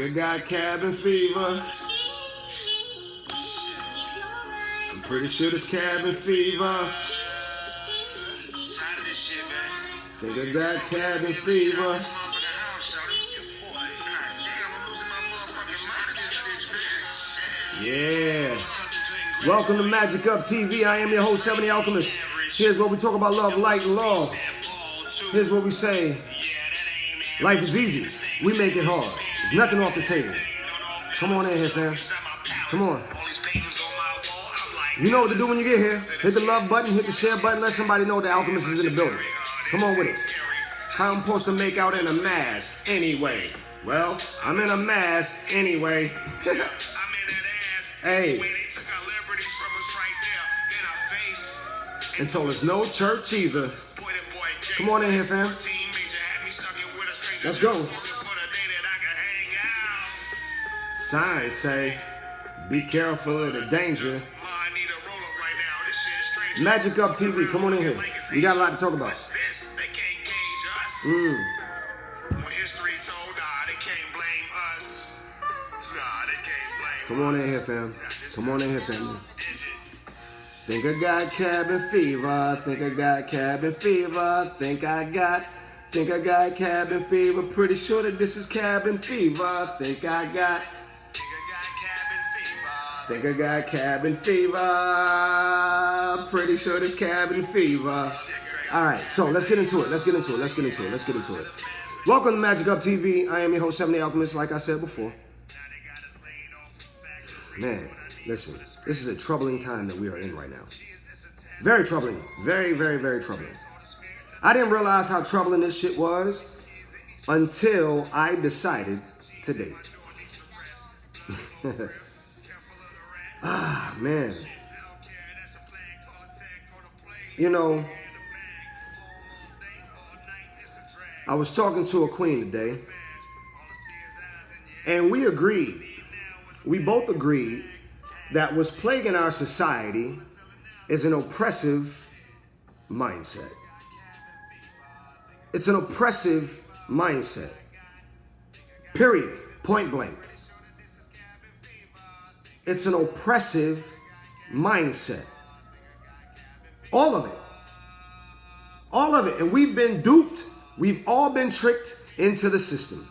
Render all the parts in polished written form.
I got cabin fever. I'm pretty sure it's cabin fever. Think I got cabin fever. Yeah. Welcome to Magic Up TV. I am your host, 70 Alchemist. Here's what we talk about: love, light, and law. Here's what we say: life is easy. We make it hard. There's nothing off the table. Come on in here, fam. Come on. You know what to do when you get here. Hit the love button, hit the share button, let somebody know the Alchemist is in the building. Come on with it. How I'm supposed to make out in a mask anyway? Well, I'm in a mask anyway. Hey. And so there's no church either. Come on in here, fam. Let's go. Signs say, be careful of the danger. Magic Up TV, come on in here. We got a lot to talk about. Come on in here, fam. Come on in here, family. Think I got cabin fever. Think I got cabin fever. Think I got cabin fever. Pretty sure that this is cabin fever. Think I got cabin fever. Pretty sure this cabin fever. All right, so let's get into it. Let's get into it. Welcome to Magic Up TV. I am your host, 70 Alchemist, like I said before. Man, listen, this is a troubling time that we are in right now. Very troubling. Very, very, very troubling. I didn't realize how troubling this shit was until I decided to date. Man. You know, I was talking to a queen today, and we both agreed that what's plaguing our society is an oppressive mindset. It's an oppressive mindset. Period. Point blank. It's an oppressive mindset. All of it. All of it. And we've been duped. We've all been tricked into the system.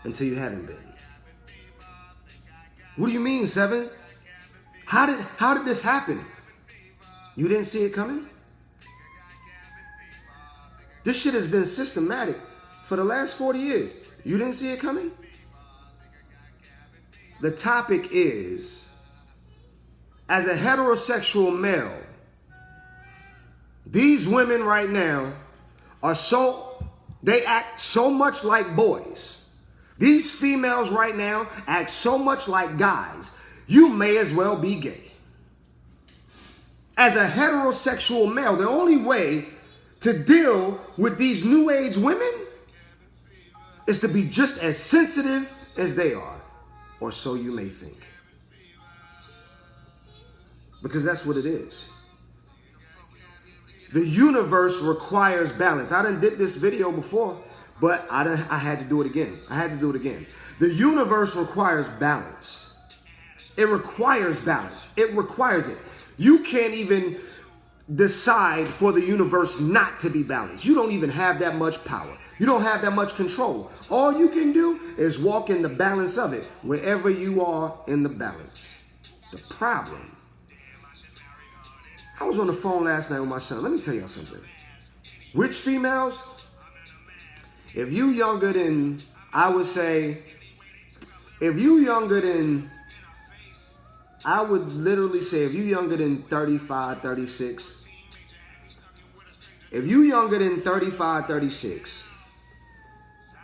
Until you haven't been. What do you mean, Seven? How did this happen? You didn't see it coming? This shit has been systematic for the last 40 years. You didn't see it coming? The topic is, as a heterosexual male, these women right now they act so much like boys. These females right now act so much like guys. You may as well be gay. As a heterosexual male, the only way to deal with these new age women is to be just as sensitive as they are, or so you may think. Because that's what it is. The universe requires balance. I done did this video before, but I had to do it again. The universe requires balance. It requires balance. It requires it. You can't even decide for the universe not to be balanced. You don't even have that much power. You don't have that much control. All you can do is walk in the balance of it, wherever you are in the balance. The problem. I was on the phone last night with my son. Let me tell y'all something. Which females? If you younger than, I would say, if you younger than, I would literally say if you younger than 35, 36, if you younger than 35, 36,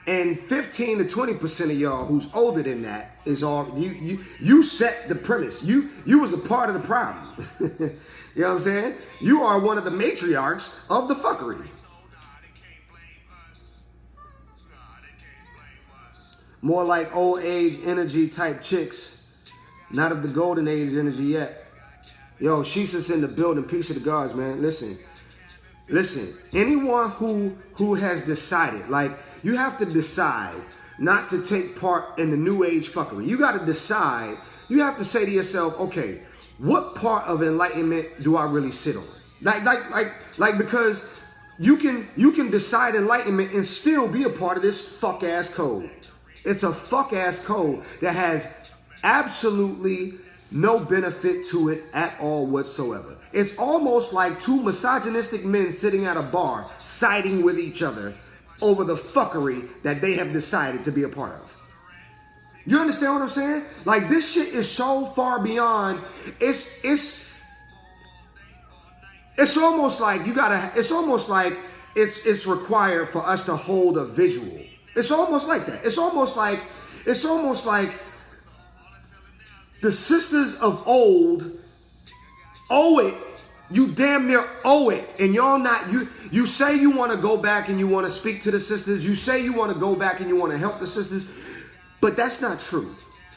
and 15 to 20% of y'all who's older than that is all, you set the premise. You was a part of the problem. You know what I'm saying? You are one of the matriarchs of the fuckery. More like old age energy type chicks. Not of the golden age energy yet. Yo, She's in the building. Peace to the gods, man. Listen. Listen, anyone who has decided, like, you have to decide not to take part in the new age fuckery. You got to decide. You have to say to yourself, okay, what part of enlightenment do I really sit on? Like, because you can decide enlightenment and still be a part of this fuck ass code. It's a fuck ass code that has absolutely no benefit to it at all whatsoever. It's almost like two misogynistic men sitting at a bar, siding with each other over the fuckery that they have decided to be a part of. You understand what I'm saying? Like, this shit is so far beyond. It's almost like you gotta. It's almost like it's required for us to hold a visual. It's almost like that. It's almost like the sisters of old owe it. You damn near owe it. And y'all not, you say you want to go back and you want to speak to the sisters. You say you want to go back and you want to help the sisters. But that's not true.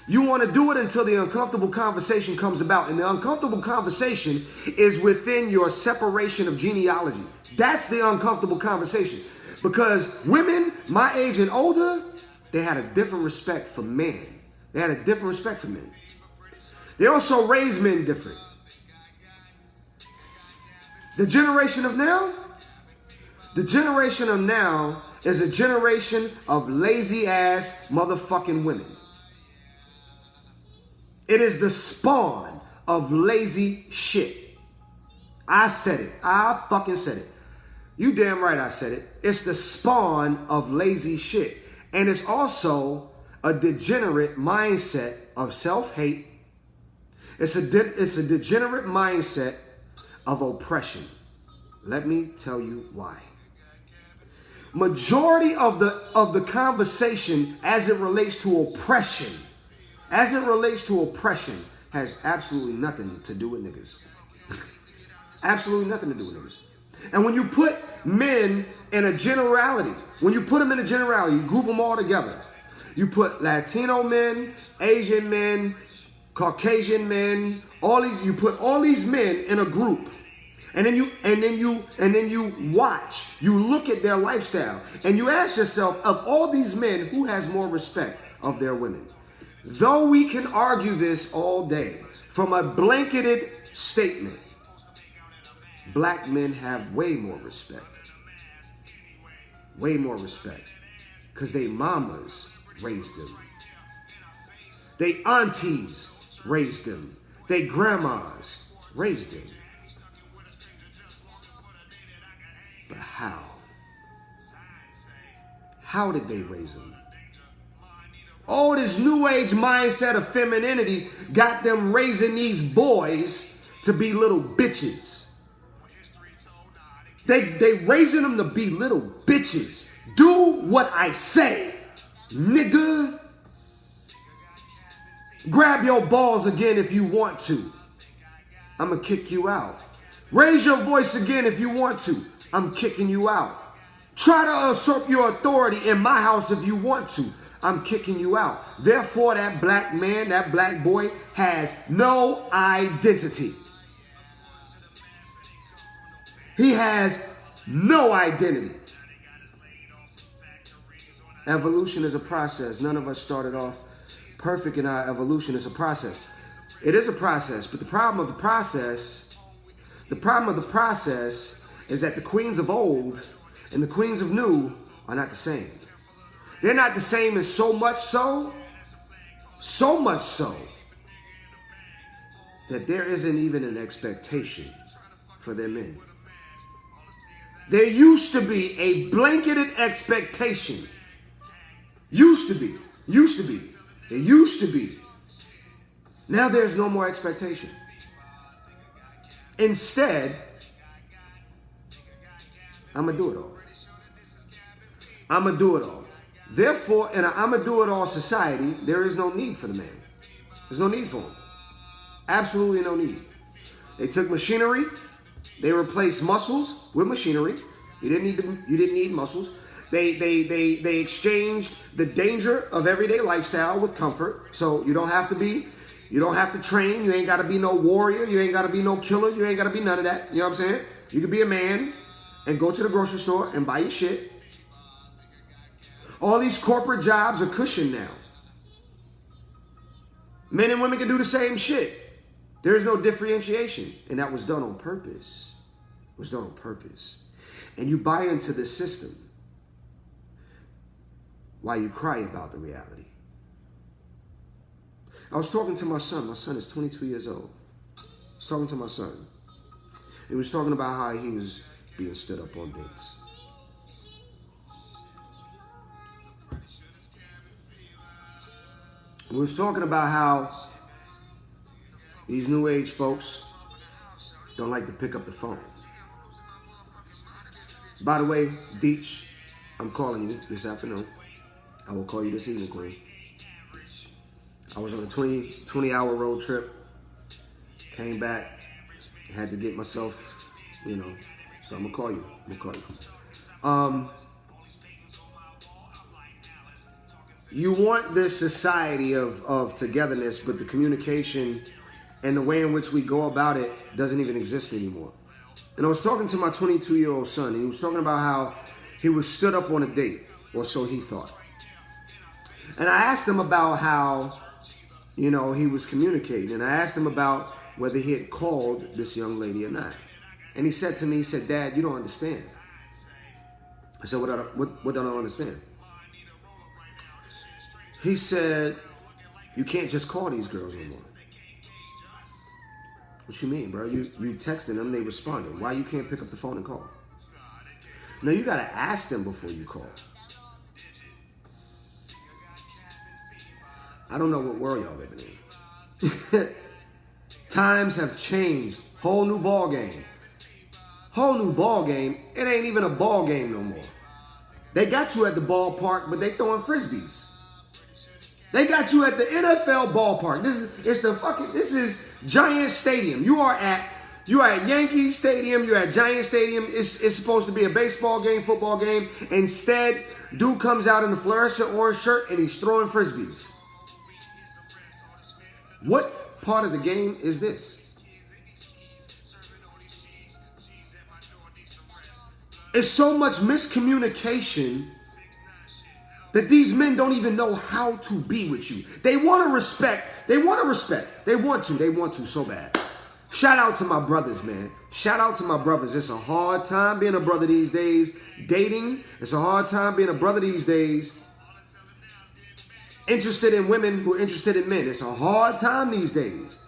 You want to do it until the uncomfortable conversation comes about. And the uncomfortable conversation is within your separation of genealogy. That's the uncomfortable conversation. Because women my age and older, they had a different respect for men. They had a different respect for men. They also raised men different. The generation of now is a generation of lazy ass motherfucking women. It is the spawn of lazy shit. I said it. I fucking said it. You damn right I said it. It's the spawn of lazy shit. And it's also a degenerate mindset of self-hate. It's a degenerate mindset of oppression. Let me tell you why. Majority of the conversation as it relates to oppression, has absolutely nothing to do with niggas. Absolutely nothing to do with niggas. And when you put men in a generality, you group them all together. You put Latino men, Asian men, Caucasian men, you put all these men in a group. And then you watch, you look at their lifestyle, and you ask yourself, of all these men, who has more respect of their women? Though we can argue this all day, from a blanketed statement, black men have way more respect. Way more respect. Because they mamas raised them. They aunties raised them. They grandmas raised them. But how? How did they raise them? Oh, this new age mindset of femininity got them raising these boys to be little bitches. They raising them to be little bitches. Do what I say, nigga. Grab your balls again if you want to. I'm gonna kick you out. Raise your voice again if you want to. I'm kicking you out. Try to usurp your authority in my house if you want to. I'm kicking you out. Therefore, that black man, that black boy has no identity. He has no identity. Evolution is a process. None of us started off perfect in our evolution. It's a process. It is a process, but the problem of the process is that the queens of old and the queens of new are not the same. They're not the same, and so much so that there isn't even an expectation for their men. There used to be a blanketed expectation. Used to be. It used to be. Now there's no more expectation. Instead, I'm going to do it all. I'm going to do it all. Therefore, in an I'm going to do it all society, there is no need for the man. There's no need for him. Absolutely no need. They took machinery. They replaced muscles with machinery. You didn't need muscles. They exchanged the danger of everyday lifestyle with comfort. So you don't have to train. You ain't got to be no warrior. You ain't got to be no killer. You ain't got to be none of that. You know what I'm saying? You can be a man. and go to the grocery store and buy your shit. All these corporate jobs are cushioned now. Men and women can do the same shit. There is no differentiation. And that was done on purpose. It was done on purpose. And you buy into this system while you cry about the reality. I was talking to my son. My son is 22 years old. I was talking to my son. He was talking about how he was being stood up on dates. We was talking about how these new age folks don't like to pick up the phone. By the way, Deech, I'm calling you this afternoon. I will call you this evening, Queen. I was on a 20-hour road trip. Came back. Had to get myself, so I'm going to call you. You want this society of togetherness, but the communication and the way in which we go about it doesn't even exist anymore. And I was talking to my 22-year-old son, and he was talking about how he was stood up on a date, or so he thought. And I asked him about how, he was communicating. And I asked him about whether he had called this young lady or not. And he said to me, Dad, you don't understand. I said, what don't I understand? He said, you can't just call these girls anymore. What you mean, bro? You texting them, they responded. Why you can't pick up the phone and call? No, you got to ask them before you call. I don't know what world y'all living in. Times have changed. Whole new ball game. Whole new ball game. It ain't even a ball game no more. They got you at the ballpark, but they throwing frisbees. They got you at the NFL ballpark. This is Giant Stadium. You are at Yankee Stadium. You're at Giant Stadium. It's supposed to be a baseball game, football game. Instead, dude comes out in a fluorescent orange shirt and he's throwing frisbees. What part of the game is this? It's so much miscommunication that these men don't even know how to be with you. They want to respect. They want to so bad. Shout out to my brothers, man. Shout out to my brothers. It's a hard time being a brother these days. Dating, it's a hard time being a brother these days. Interested in women who are interested in men. It's a hard time these days.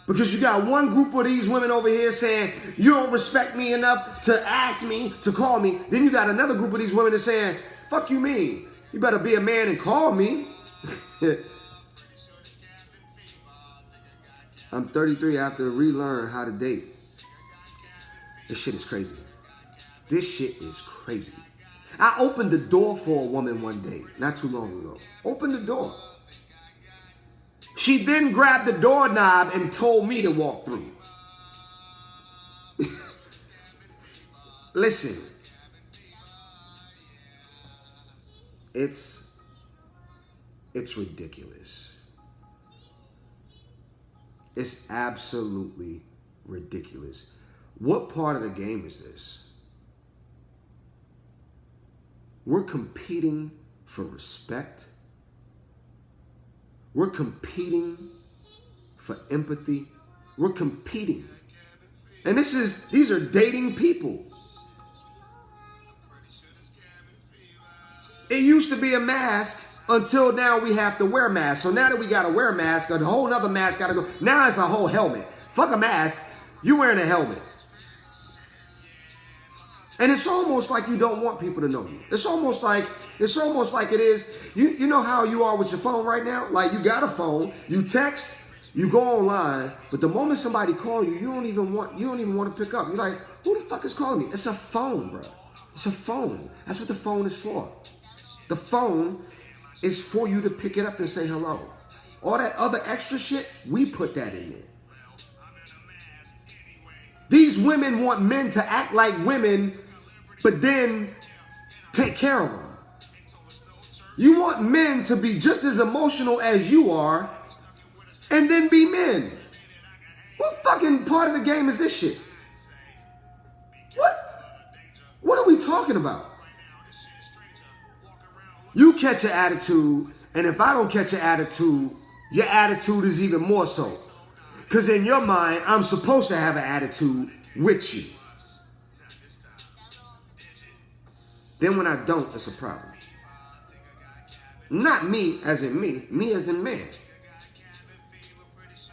Because you got one group of these women over here saying, you don't respect me enough to ask me to call me. Then you got another group of these women that's saying, fuck you mean? You better be a man and call me. I'm 33 after relearn how to date. This shit is crazy. This shit is crazy. I opened the door for a woman one day, not too long ago. Opened the door. She then grabbed the doorknob and told me to walk through. Listen. It's ridiculous. It's absolutely ridiculous. What part of the game is this? We're competing for respect. We're competing for empathy. We're competing. And these are dating people. It used to be a mask until now we have to wear masks. So now that we got to wear a mask, a whole other mask got to go. Now it's a whole helmet. Fuck a mask. You wearing a helmet. And it's almost like you don't want people to know you. It's almost like it is. You know how you are with your phone right now? Like you got a phone, you text, you go online, but the moment somebody calls you, you don't even want to pick up. You're like, who the fuck is calling me? It's a phone, bro. It's a phone. That's what the phone is for. The phone is for you to pick it up and say hello. All that other extra shit, we put that in there. These women want men to act like women, but then take care of them. You want men to be just as emotional as you are, and then be men. What fucking part of the game is this shit? talking about. You catch an attitude, and if I don't catch an attitude, your attitude is even more so. Because in your mind, I'm supposed to have an attitude with you. Then when I don't, it's a problem. Not me as in me as in man.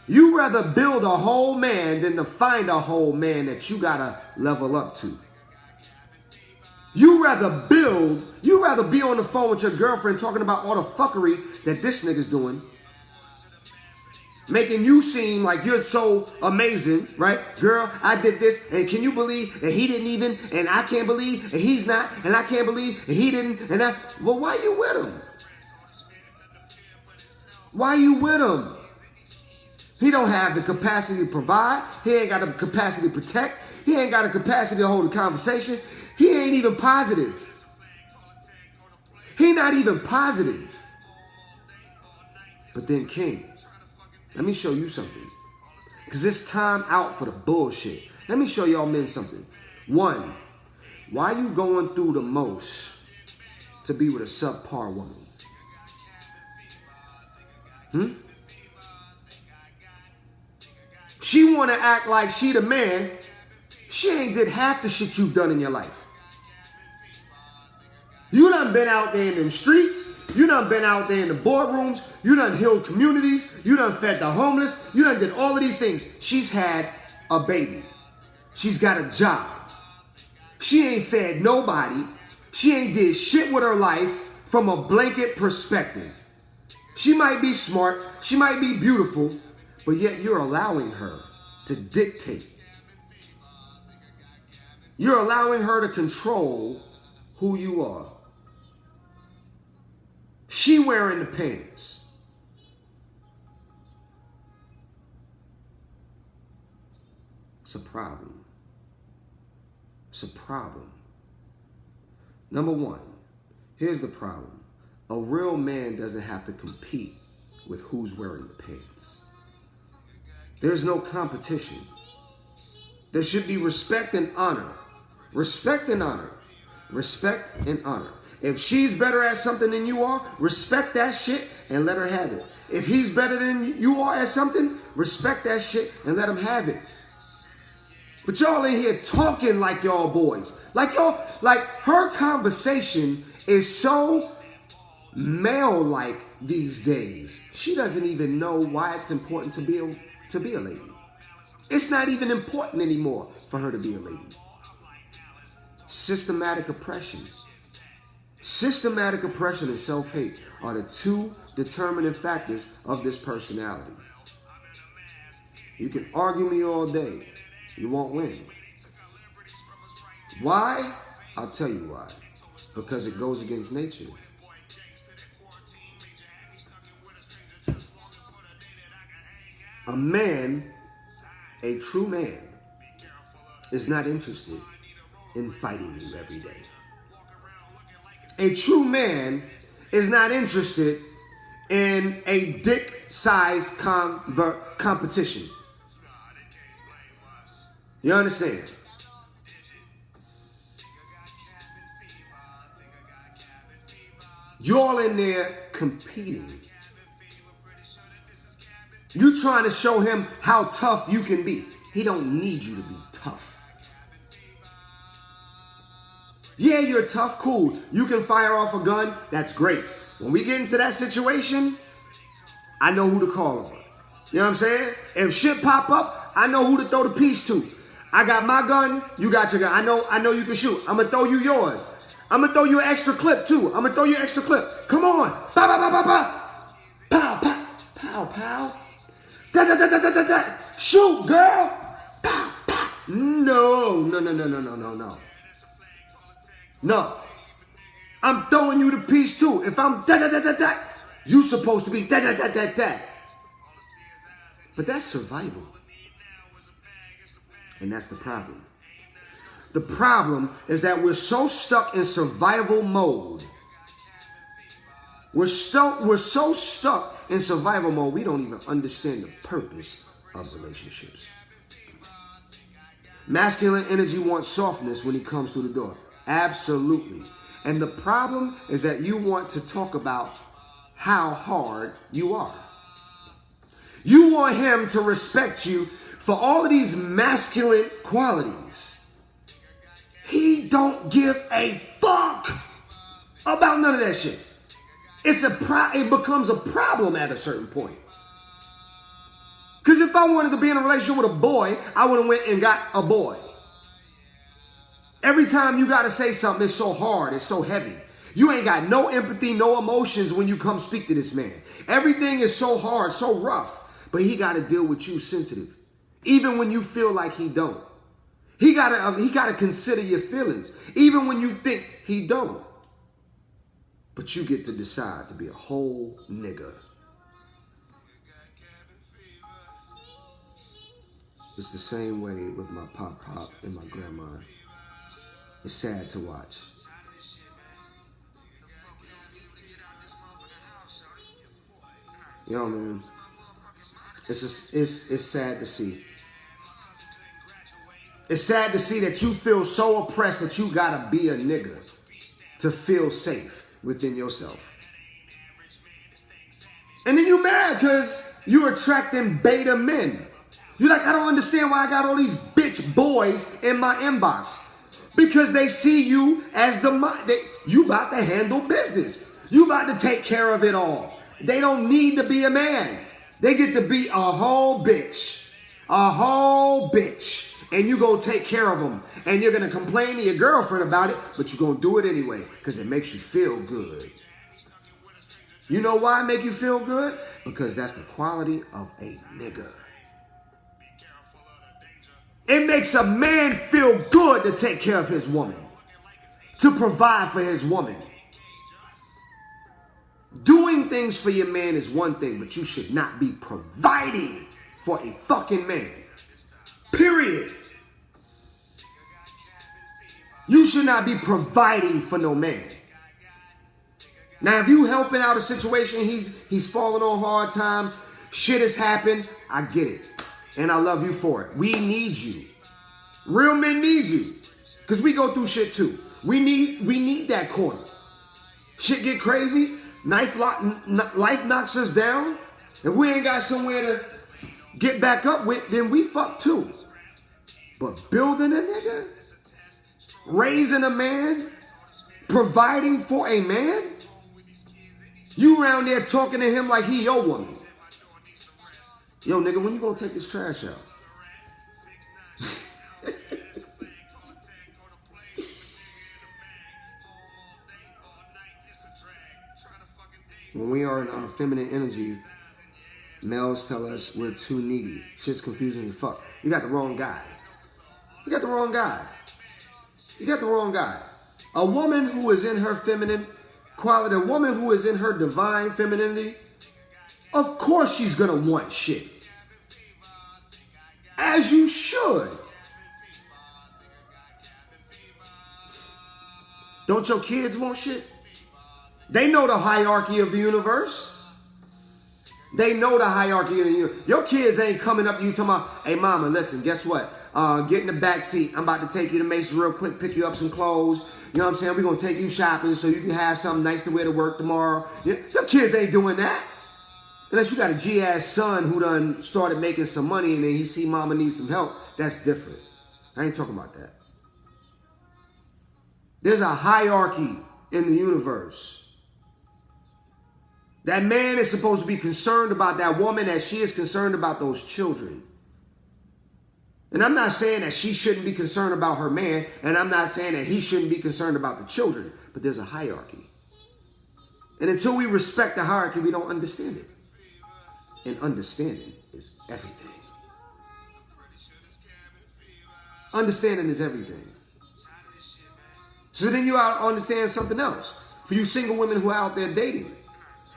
You rather build a whole man than to find a whole man that you gotta level up to. You rather be on the phone with your girlfriend talking about all the fuckery that this nigga's doing, making you seem like you're so amazing, right? Girl, I did this, and can you believe that he didn't even, and I can't believe, and he's not, and I can't believe, and he didn't, and I, well, why you with him? Why you with him? He don't have the capacity to provide. He ain't got the capacity to protect. He ain't got the capacity to hold a conversation. He ain't even positive. He not even positive. But then, King, let me show you something. Because it's time out for the bullshit. Let me show y'all men something. One, why you going through the most to be with a subpar woman? She want to act like she the man. She ain't did half the shit you've done in your life. You done been out there in them streets. You done been out there in the boardrooms. You done healed communities. You done fed the homeless. You done did all of these things. She's had a baby. She's got a job. She ain't fed nobody. She ain't did shit with her life from a blanket perspective. She might be smart. She might be beautiful. But yet you're allowing her to dictate. You're allowing her to control who you are. She wearing the pants. It's a problem. It's a problem. Number one, here's the problem. A real man doesn't have to compete with who's wearing the pants. There's no competition. There should be respect and honor. Respect and honor. Respect and honor. If she's better at something than you are, respect that shit and let her have it. If he's better than you are at something, respect that shit and let him have it. But y'all in here talking like y'all boys. Like her conversation is so male-like these days. She doesn't even know why it's important to be a lady. It's not even important anymore for her to be a lady. Systematic oppression. Systematic oppression and self-hate are the two determining factors of this personality. You can argue me all day. You won't win. Why? I'll tell you why. Because it goes against nature. A man, a true man, is not interested in fighting you every day. A true man is not interested in a dick-sized competition. You understand? You're all in there competing. You trying to show him how tough you can be. He don't need you to be tough. Yeah, you're tough, cool. You can fire off a gun, that's great. When we get into that situation, I know who to call on. You know what I'm saying? If shit pop up, I know who to throw the piece to. I got my gun, you got your gun. I know you can shoot. I'm gonna throw you yours. I'm gonna throw you an extra clip too. I'm gonna throw you an extra clip. Come on. Pow, pow, pow, pow, pow. Pow, pow, pow, pow. Da, da, da, da, da, da, da. Shoot, girl. Pow, pow. No. No. I'm throwing you the piece too. If I'm da, da, da, da, da, you supposed to be da, da, da, da, da. But that's survival. And that's the problem. The problem is that we're so stuck in survival mode. We're so stuck in survival mode, we don't even understand the purpose of relationships. Masculine energy wants softness when he comes through the door. Absolutely. And the problem is that you want to talk about how hard you are. You want him to respect you for all of these masculine qualities. He don't give a fuck about none of that shit. It becomes a problem at a certain point. Because if I wanted to be in a relationship with a boy, I would have went and got a boy. Every time you got to say something, it's so hard, it's so heavy. You ain't got no empathy, no emotions when you come speak to this man. Everything is so hard, so rough. But he got to deal with you sensitive. Even when you feel like he don't. He gotta consider your feelings. Even when you think he don't. But you get to decide to be a whole nigga. It's the same way with my pop and my grandma. It's sad to watch. Yo, man. It's sad to see. It's sad to see that you feel so oppressed that you gotta be a nigga to feel safe within yourself. And then you mad because you're attracting beta men. You're like, I don't understand why I got all these bitch boys in my inbox. Because they see you as you about to handle business. You about to take care of it all. They don't need to be a man. They get to be a whole bitch. A whole bitch. And you gonna take care of them. And you're gonna complain to your girlfriend about it, but you're gonna do it anyway, because it makes you feel good. You know why it make you feel good? Because that's the quality of a nigga. It makes a man feel good to take care of his woman. To provide for his woman. Doing things for your man is one thing, but you should not be providing for a fucking man. Period. You should not be providing for no man. Now, if you helping out a situation, he's falling on hard times, shit has happened, I get it. And I love you for it. We need you. Real men need you. Because we go through shit too. We need that corner. Shit get crazy. Life knocks us down. If we ain't got somewhere to get back up with, then we fuck too. But building a nigga, raising a man, providing for a man, you around there talking to him like he your woman. Yo, nigga, when you gonna take this trash out? When we are in our feminine energy, males tell us we're too needy. Shit's confusing as fuck. You got the wrong guy. You got the wrong guy. You got the wrong guy. A woman who is in her feminine quality, a woman who is in her divine femininity, of course she's gonna want shit. As you should. Don't your kids want shit? They know the hierarchy of the universe. They know the hierarchy of the universe. Your kids ain't coming up to you talking about, hey mama, listen, guess what? Get in the back seat. I'm about to take you to Macy's real quick, pick you up some clothes. You know what I'm saying? We're going to take you shopping so you can have something nice to wear to work tomorrow. Your kids ain't doing that. Unless you got a G-ass son who done started making some money and then he see mama needs some help. That's different. I ain't talking about that. There's a hierarchy in the universe. That man is supposed to be concerned about that woman as she is concerned about those children. And I'm not saying that she shouldn't be concerned about her man, and I'm not saying that he shouldn't be concerned about the children, but there's a hierarchy. And until we respect the hierarchy, we don't understand it. And understanding is everything. Understanding is everything. So then you ought to understand something else. For you single women who are out there dating,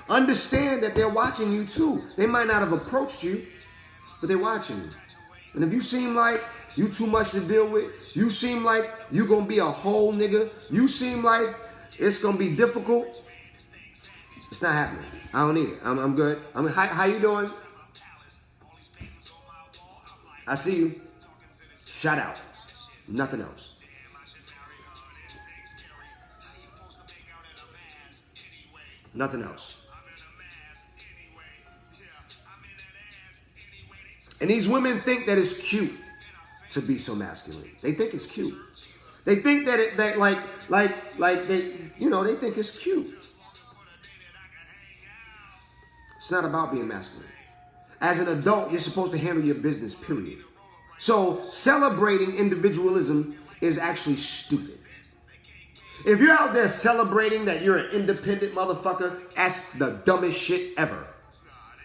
understand that they're watching you too. They might not have approached you, but they're watching you. And if you seem like you too much to deal with, you seem like you're going to be a whole nigga, you seem like it's going to be difficult, it's not happening. I don't need it. I'm good. How you doing? I see you. Shout out. Nothing else. Nothing else. And these women think that it's cute to be so masculine. They think it's cute. They think that they think it's cute. It's not about being masculine. As an adult, you're supposed to handle your business, period. So celebrating individualism is actually stupid. If you're out there celebrating that you're an independent motherfucker, that's the dumbest shit ever.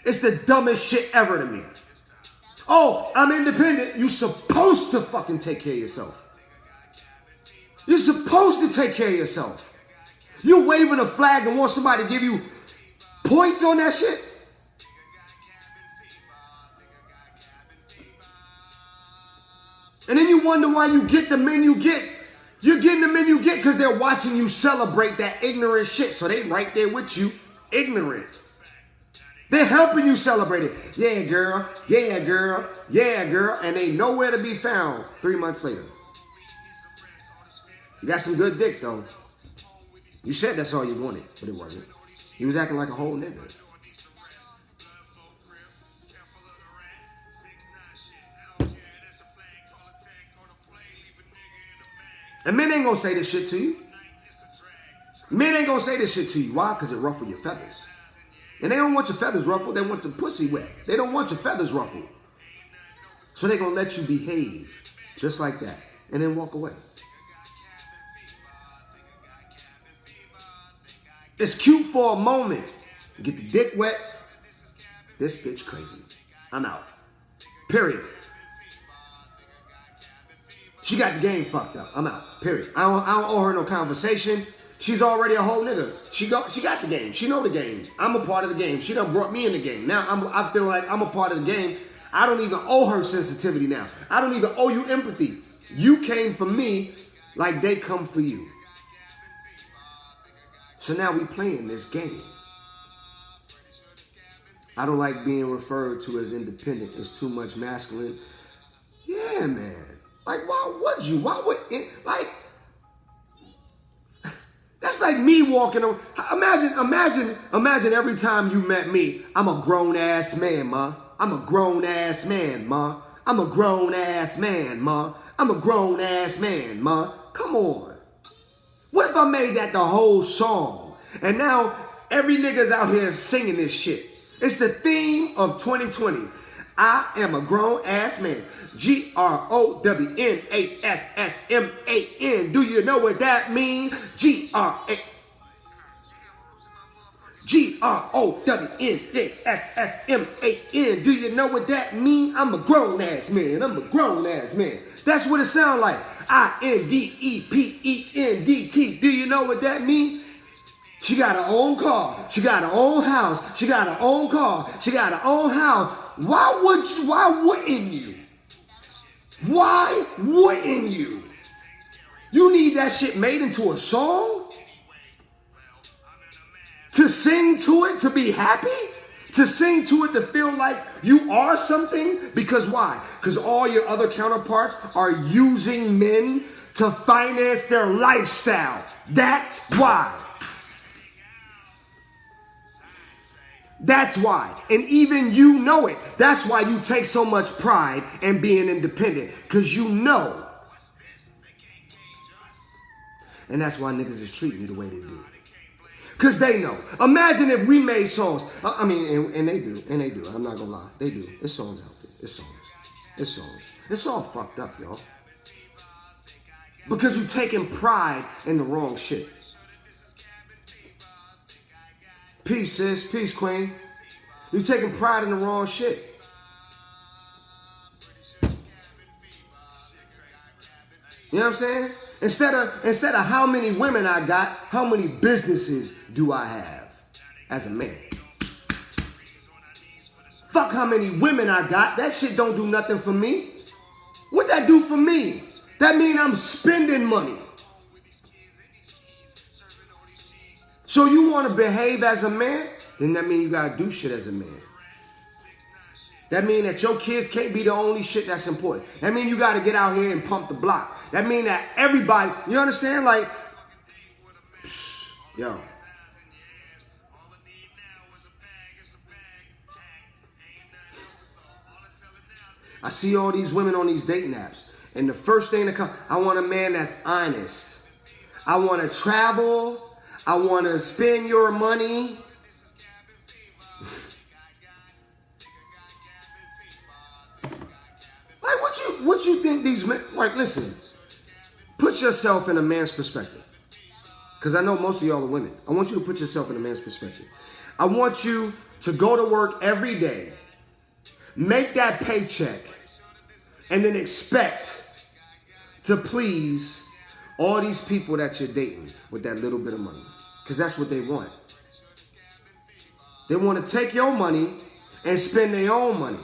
It's the dumbest shit ever to me. Oh, I'm independent. You're supposed to fucking take care of yourself. You're supposed to take care of yourself. You're waving a flag and want somebody to give you points on that shit? And then you wonder why you get the men you get. You're getting the men you get because they're watching you celebrate that ignorant shit. So they right there with you, ignorant. They're helping you celebrate it. Yeah, girl. Yeah, girl. Yeah, girl. And they nowhere to be found 3 months later. You got some good dick, though. You said that's all you wanted, but it wasn't. You was acting like a whole nigga. And men ain't gonna say this shit to you. Men ain't gonna say this shit to you. Why? Because it ruffle your feathers. And they don't want your feathers ruffled. They want the pussy wet. They don't want your feathers ruffled. So they're gonna let you behave just like that and then walk away. It's cute for a moment. You get the dick wet. This bitch crazy. I'm out. Period. She got the game fucked up. I'm out. Period. I don't owe her no conversation. She's already a whole nigga. She got the game. She know the game. I'm a part of the game. She done brought me in the game. Now I feel like I'm a part of the game. I don't even owe her sensitivity now. I don't even owe you empathy. You came for me like they come for you. So now we playing this game. I don't like being referred to as independent. It's too much masculine. Yeah, man. Like, why would you? Why would it? Like, that's like me walking around. Imagine every time you met me, I'm a grown-ass man, ma. I'm a grown-ass man, ma. I'm a grown-ass man, ma. I'm a grown-ass man, ma. Come on. What if I made that the whole song? And now every nigga's out here singing this shit. It's the theme of 2020. I am a grown-ass man. GROWNASSMAN. Do you know what that means? GROWNASSMAN. Do you know what that means? I'm a grown-ass man. I'm a grown-ass man. That's what it sounds like. INDEPENDT. Do you know what that means? She got her own car. She got her own house. She got her own car. She got her own house. Why wouldn't you? Why wouldn't you? You need that shit made into a song? To sing to it, to be happy? To sing to it, to feel like you are something? Because why? Because all your other counterparts are using men to finance their lifestyle. That's why. That's why. And even you know it. That's why you take so much pride in being independent. Because you know. And that's why niggas is treating you the way they do. Because they know. Imagine if we made songs. I mean, and they do. And they do. I'm not going to lie. They do. It's songs out there. It's songs. It's songs. It's all fucked up, y'all. Because you're taking pride in the wrong shit. Peace, sis. Peace, queen. You're taking pride in the wrong shit. You know what I'm saying? Instead of how many women I got, how many businesses do I have as a man? Fuck how many women I got. That shit don't do nothing for me. What that do for me? That mean I'm spending money. So you want to behave as a man? Then that mean you got to do shit as a man. That mean that your kids can't be the only shit that's important. That mean you got to get out here and pump the block. That mean that everybody, you understand? Like, yo, I see all these women on these dating apps. And the first thing that comes, I want a man that's honest. I want to travel. I want to spend your money. Like, what you think these men, like, listen, put yourself in a man's perspective. Because I know most of y'all are women. I want you to put yourself in a man's perspective. I want you to go to work every day, make that paycheck, and then expect to please all these people that you're dating with that little bit of money. Because that's what they want. They want to take your money and spend their own money.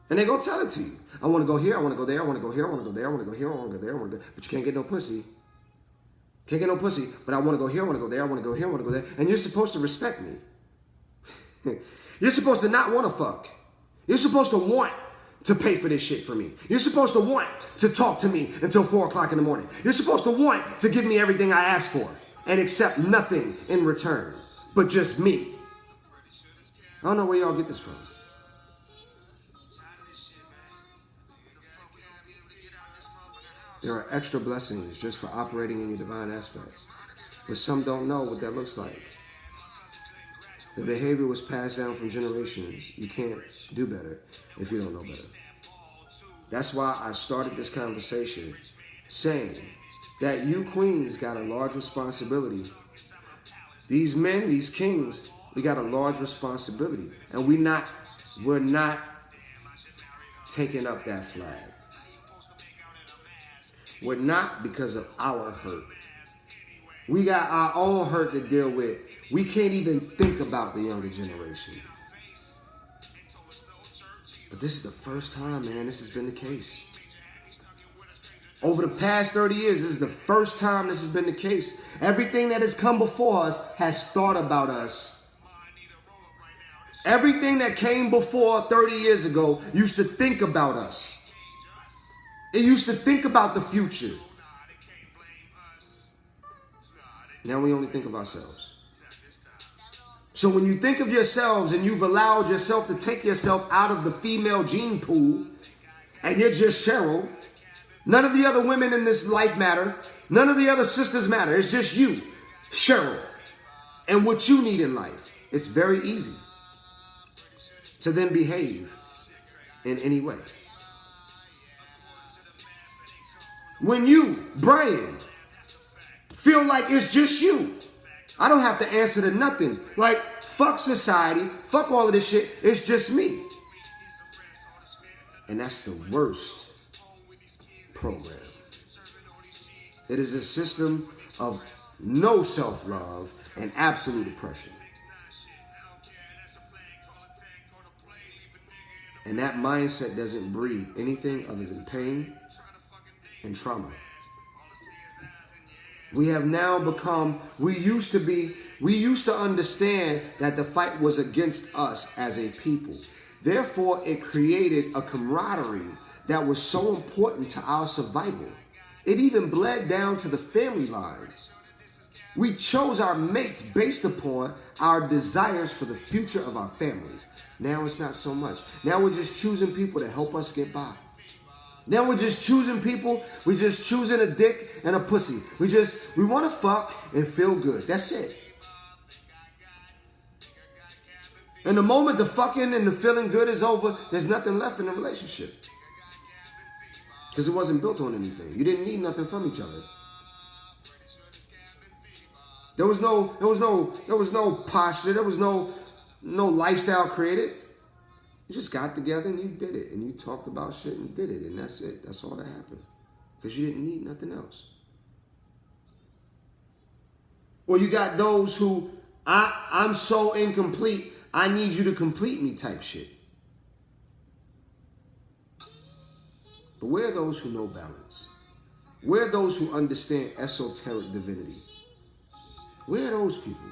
And they're going to tell it to you. I want to go here, I want to go there, I want to go here, I want to go there, I want to go here, I want to go there, I want to go. But you can't get no pussy. Can't get no pussy, but I want to go here, I want to go there, I want to go here, I want to go there. And you're supposed to respect me. You're supposed to not want to fuck. You're supposed to want to pay for this shit for me. You're supposed to want to talk to me until 4 o'clock in the morning. You're supposed to want to give me everything I ask for and accept nothing in return, but just me. I don't know where y'all get this from. There are extra blessings just for operating in your divine aspect. But some don't know what that looks like. The behavior was passed down from generations. You can't do better if you don't know better. That's why I started this conversation saying that you queens got a large responsibility. These men, these kings, we got a large responsibility. And we're not taking up that flag. We're not because of our hurt. We got our own hurt to deal with. We can't even think about the younger generation. But this is the first time, man, this has been the case. Over the past 30 years, this is the first time this has been the case. Everything that has come before us has thought about us. Everything that came before 30 years ago used to think about us. It used to think about the future. Now we only think of ourselves. So when you think of yourselves and you've allowed yourself to take yourself out of the female gene pool and you're just Cheryl, none of the other women in this life matter. None of the other sisters matter. It's just you, Cheryl, and what you need in life. It's very easy to then behave in any way. When you, Brian, feel like it's just you, I don't have to answer to nothing. Like, fuck society, fuck all of this shit, it's just me. And that's the worst program. It is a system of no self-love and absolute oppression. And that mindset doesn't breed anything other than pain and trauma. We have now become, we used to understand that the fight was against us as a people. Therefore, it created a camaraderie that was so important to our survival. It even bled down to the family line. We chose our mates based upon our desires for the future of our families. Now it's not so much. Now we're just choosing people to help us get by. Now we're just choosing people. We're just choosing a dick and a pussy. We want to fuck and feel good. That's it. And the moment the fucking and the feeling good is over, there's nothing left in the relationship. Because it wasn't built on anything. You didn't need nothing from each other. There was no posture. There was no lifestyle created. You just got together and you did it. And you talked about shit and did it. And that's it. That's all that happened. Because you didn't need nothing else. Or you got those who, I'm so incomplete, I need you to complete me type shit. But where are those who know balance? Where are those who understand esoteric divinity? Where are those people?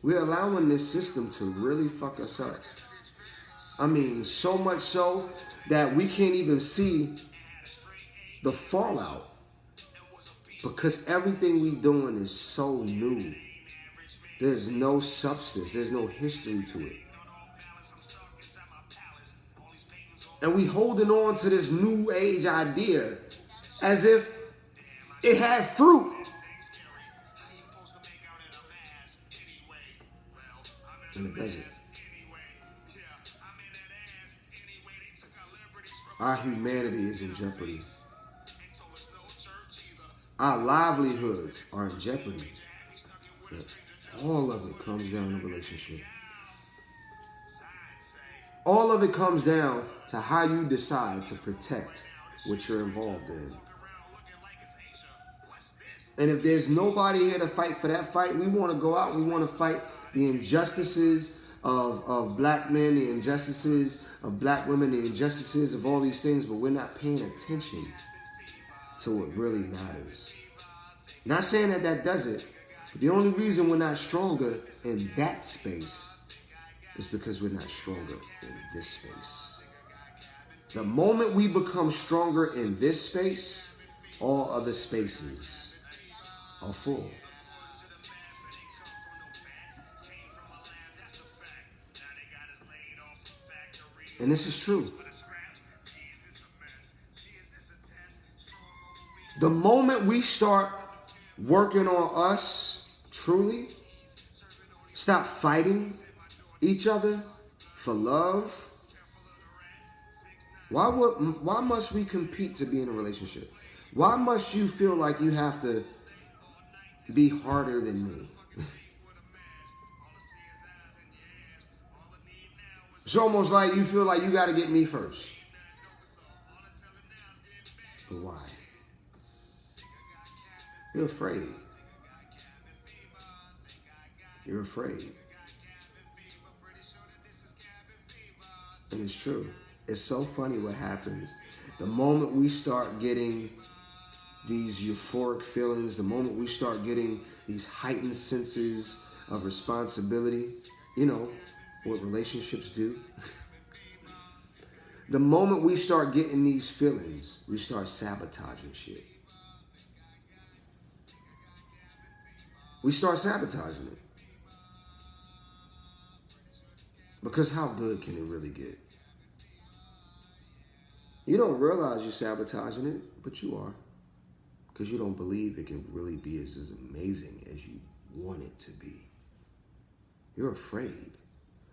We're allowing this system to really fuck us up. I mean, so much so that we can't even see the fallout Because everything we doing is so new. There's no substance. There's no history to it. And we holding on to this new age idea as if it had fruit. And it doesn't. Our humanity is in jeopardy. Our livelihoods are in jeopardy. But all of it comes down to relationship. All of it comes down to how you decide to protect what you're involved in. And if there's nobody here to fight for that fight, we want to go out, we want to fight the injustices of black men, the injustices of black women, the injustices of all these things, but we're not paying attention to what really matters. Not saying that that doesn't, but the only reason we're not stronger in that space is because we're not stronger in this space. The moment we become stronger in this space, all other spaces are full. And this is true. The moment we start working on us truly, stop fighting each other for love. Why must we compete to be in a relationship? Why must you feel like you have to be harder than me? It's almost like you feel like you got to get me first. But why? You're afraid. You're afraid. And it's true. It's so funny what happens. The moment we start getting these euphoric feelings, the moment we start getting these heightened senses of responsibility, you know, what relationships do. The moment we start getting these feelings, we start sabotaging shit. We start sabotaging it. Because how good can it really get? You don't realize you're sabotaging it, but you are. Because you don't believe it can really be as amazing as you want it to be. You're afraid.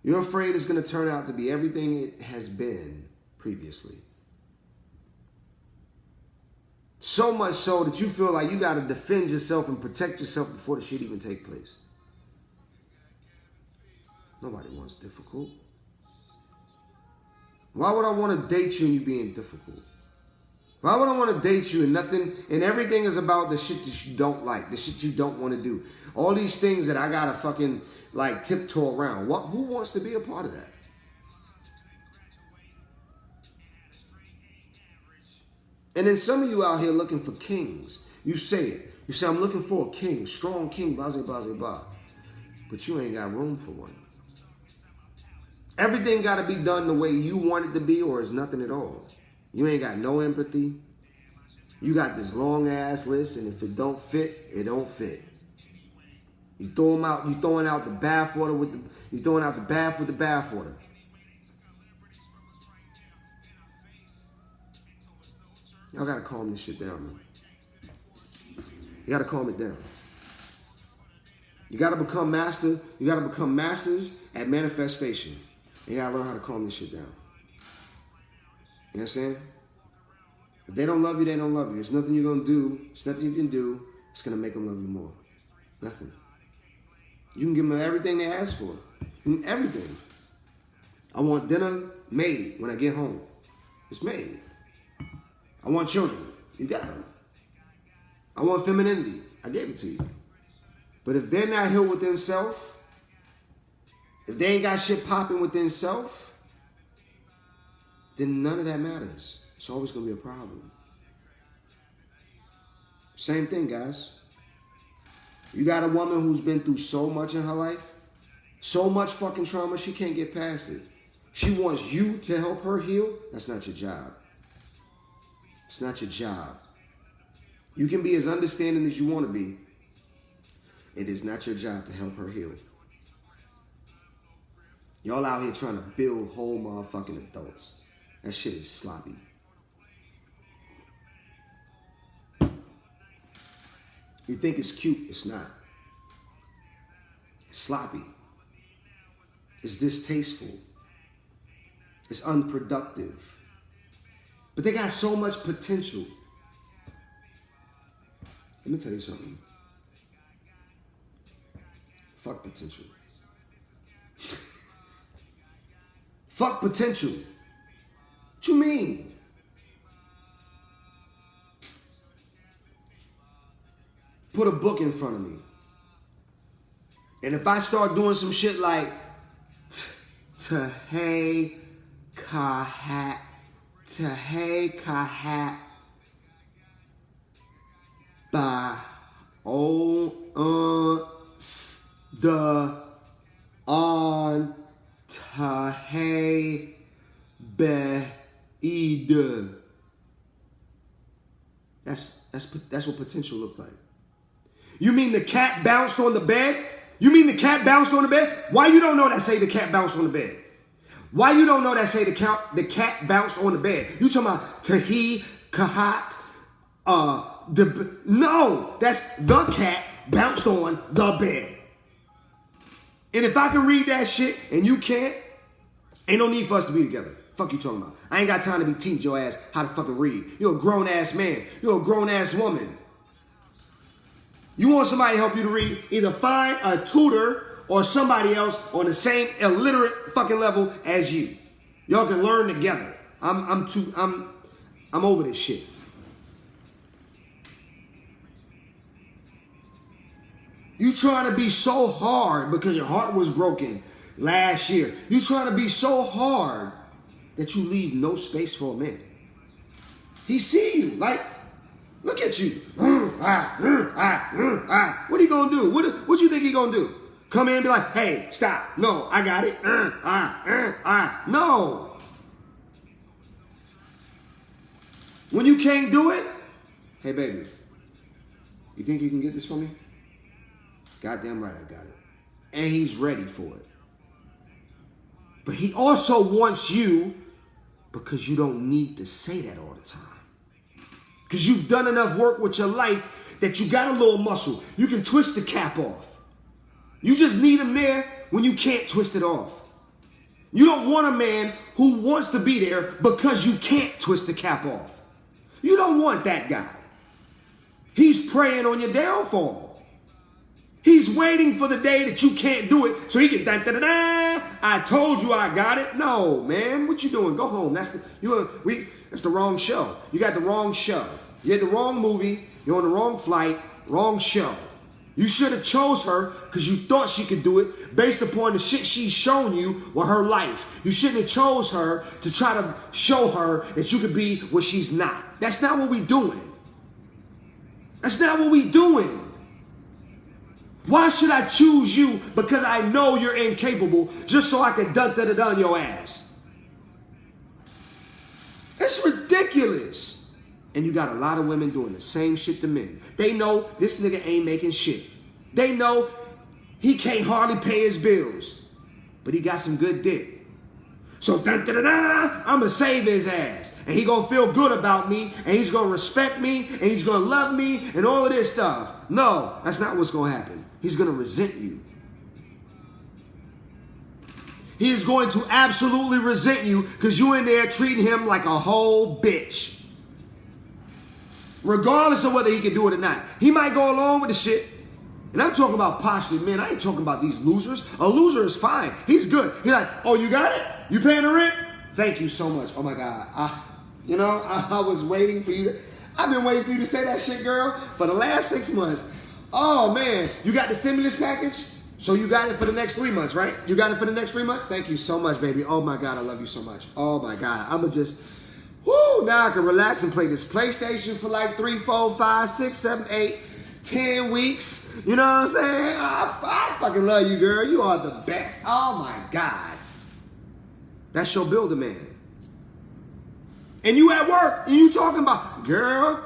You're afraid it's going to turn out to be everything it has been previously. So much so that you feel like you got to defend yourself and protect yourself before the shit even take place. Nobody wants difficult. Why would I want to date you and you being difficult? Why would I want to date you and nothing and everything is about the shit that you don't like, the shit you don't want to do. All these things that I gotta fucking like tiptoe around. Who wants to be a part of that? And then some of you out here looking for kings. You say it. You say, I'm looking for a king, strong king, blah, blah, blah, blah. But you ain't got room for one. Everything got to be done the way you want it to be or it's nothing at all. You ain't got no empathy. You got this long ass list, and if it don't fit, it don't fit. You throw them out. You throwing out the bathwater with the. You throwing out the bath with the bathwater. Y'all gotta calm this shit down, man. You gotta calm it down. You gotta become master. You gotta become masters at manifestation. You gotta learn how to calm this shit down. You understand? If they don't love you, they don't love you. There's nothing you're gonna do. There's nothing you can do. It's gonna make them love you more. Nothing. You can give them everything they ask for. Everything. I want dinner made when I get home. It's made. I want children. You got them. I want femininity. I gave it to you. But if they're not healed within self, if they ain't got shit popping within self, then none of that matters. It's always going to be a problem. Same thing, guys. You got a woman who's been through so much in her life, so much fucking trauma, she can't get past it. She wants you to help her heal. That's not your job. It's not your job. You can be as understanding as you want to be. It is not your job to help her heal. Y'all out here trying to build whole motherfucking adults. That shit is sloppy. You think it's cute, it's not. It's sloppy. It's distasteful. It's unproductive. But they got so much potential. Let me tell you something. Fuck potential. Fuck potential. What you mean? Put a book in front of me. And if I start doing some shit like Tahei Kahat, Ba O the on Tahei Beide. That's what potential looks like. You mean the cat bounced on the bed? You mean the cat bounced on the bed? Why you don't know that say the cat bounced on the bed? Why you don't know that say the cat bounced on the bed? You talking about Tahi, Kahat, no, that's the cat bounced on the bed. And if I can read that shit and you can't, ain't no need for us to be together. Fuck you talking about? I ain't got time to be teaching your ass how to fucking read. You're a grown ass man. You're a grown ass woman. You want somebody to help you to read, either find a tutor or somebody else on the same illiterate fucking level as you. Y'all can learn together. I'm over this shit. You trying to be so hard because your heart was broken last year. You trying to be so hard that you leave no space for a man. He see you like, look at you. What he gonna do? What you think he gonna do? Come in and be like, hey, stop. No, I got it. No. When you can't do it, hey, baby, you think you can get this for me? Goddamn right I got it. And he's ready for it. But he also wants you because you don't need to say that all the time. Because you've done enough work with your life that you got a little muscle. You can twist the cap off. You just need him there when you can't twist it off. You don't want a man who wants to be there because you can't twist the cap off. You don't want that guy. He's preying on your downfall. He's waiting for the day that you can't do it so he can da-da-da-da. I told you I got it. No, man. What you doing? Go home. That's the wrong show. You got the wrong show. You had the wrong movie. You're on the wrong flight. Wrong show. You should have chose her because you thought she could do it based upon the shit she's shown you with her life. You shouldn't have chose her to try to show her that you could be what she's not. That's not what we doing. That's not what we doing. Why should I choose you because I know you're incapable just so I can dun your ass? It's ridiculous. And you got a lot of women doing the same shit to men. They know this nigga ain't making shit. They know he can't hardly pay his bills. But he got some good dick. So I'm going to save his ass. And he going to feel good about me. And he's going to respect me. And he's going to love me. And all of this stuff. No, that's not what's going to happen. He's going to resent you. He is going to absolutely resent you because you in there treating him like a whole bitch. Regardless of whether he can do it or not. He might go along with the shit. And I'm talking about postured men. I ain't talking about these losers. A loser is fine. He's good. He's like, oh, you got it? You paying the rent? Thank you so much. Oh, my God. I was waiting for you. I've been waiting for you to say that shit, girl, for the last 6 months. Oh, man. You got the stimulus package? So you got it for the next 3 months, right? You got it for the next 3 months? Thank you so much, baby. Oh, my God. I love you so much. Oh, my God. I'm going to just, now I can relax and play this PlayStation for like 3, 4, 5, 6, 7, 8, 10 weeks. You know what I'm saying? I fucking love you, girl. You are the best. Oh, my God. That's your builder, man. And you at work, and you talking about, girl,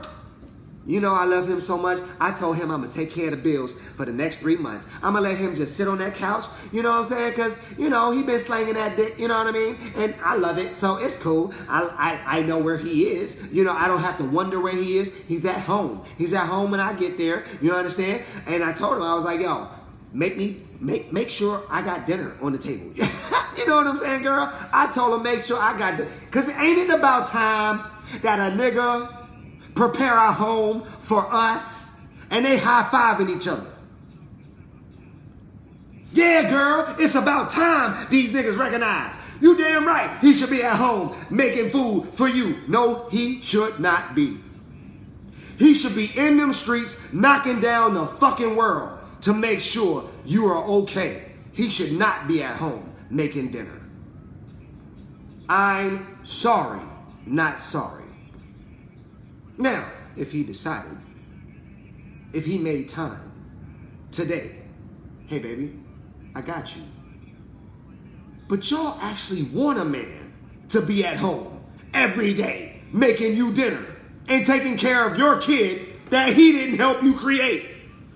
You know I love him so much. I told him I'm going to take care of the bills for the next 3 months. I'm going to let him just sit on that couch. You know what I'm saying? Because, you know, he been slanging that dick. You know what I mean? And I love it. So it's cool. I know where he is. You know, I don't have to wonder where he is. He's at home. He's at home when I get there. You understand? And I told him, I was like, yo, make sure I got dinner on the table. You know what I'm saying, girl? I told him, make sure I got dinner. Because ain't it about time that a nigga prepare our home for us, and they high-fiving each other? Yeah, girl, it's about time these niggas recognize. You damn right, he should be at home making food for you. No, he should not be. He should be in them streets knocking down the fucking world to make sure you are okay. He should not be at home making dinner. I'm sorry, not sorry. Now, if he decided, if he made time today, hey baby, I got you. But y'all actually want a man to be at home every day making you dinner and taking care of your kid that he didn't help you create.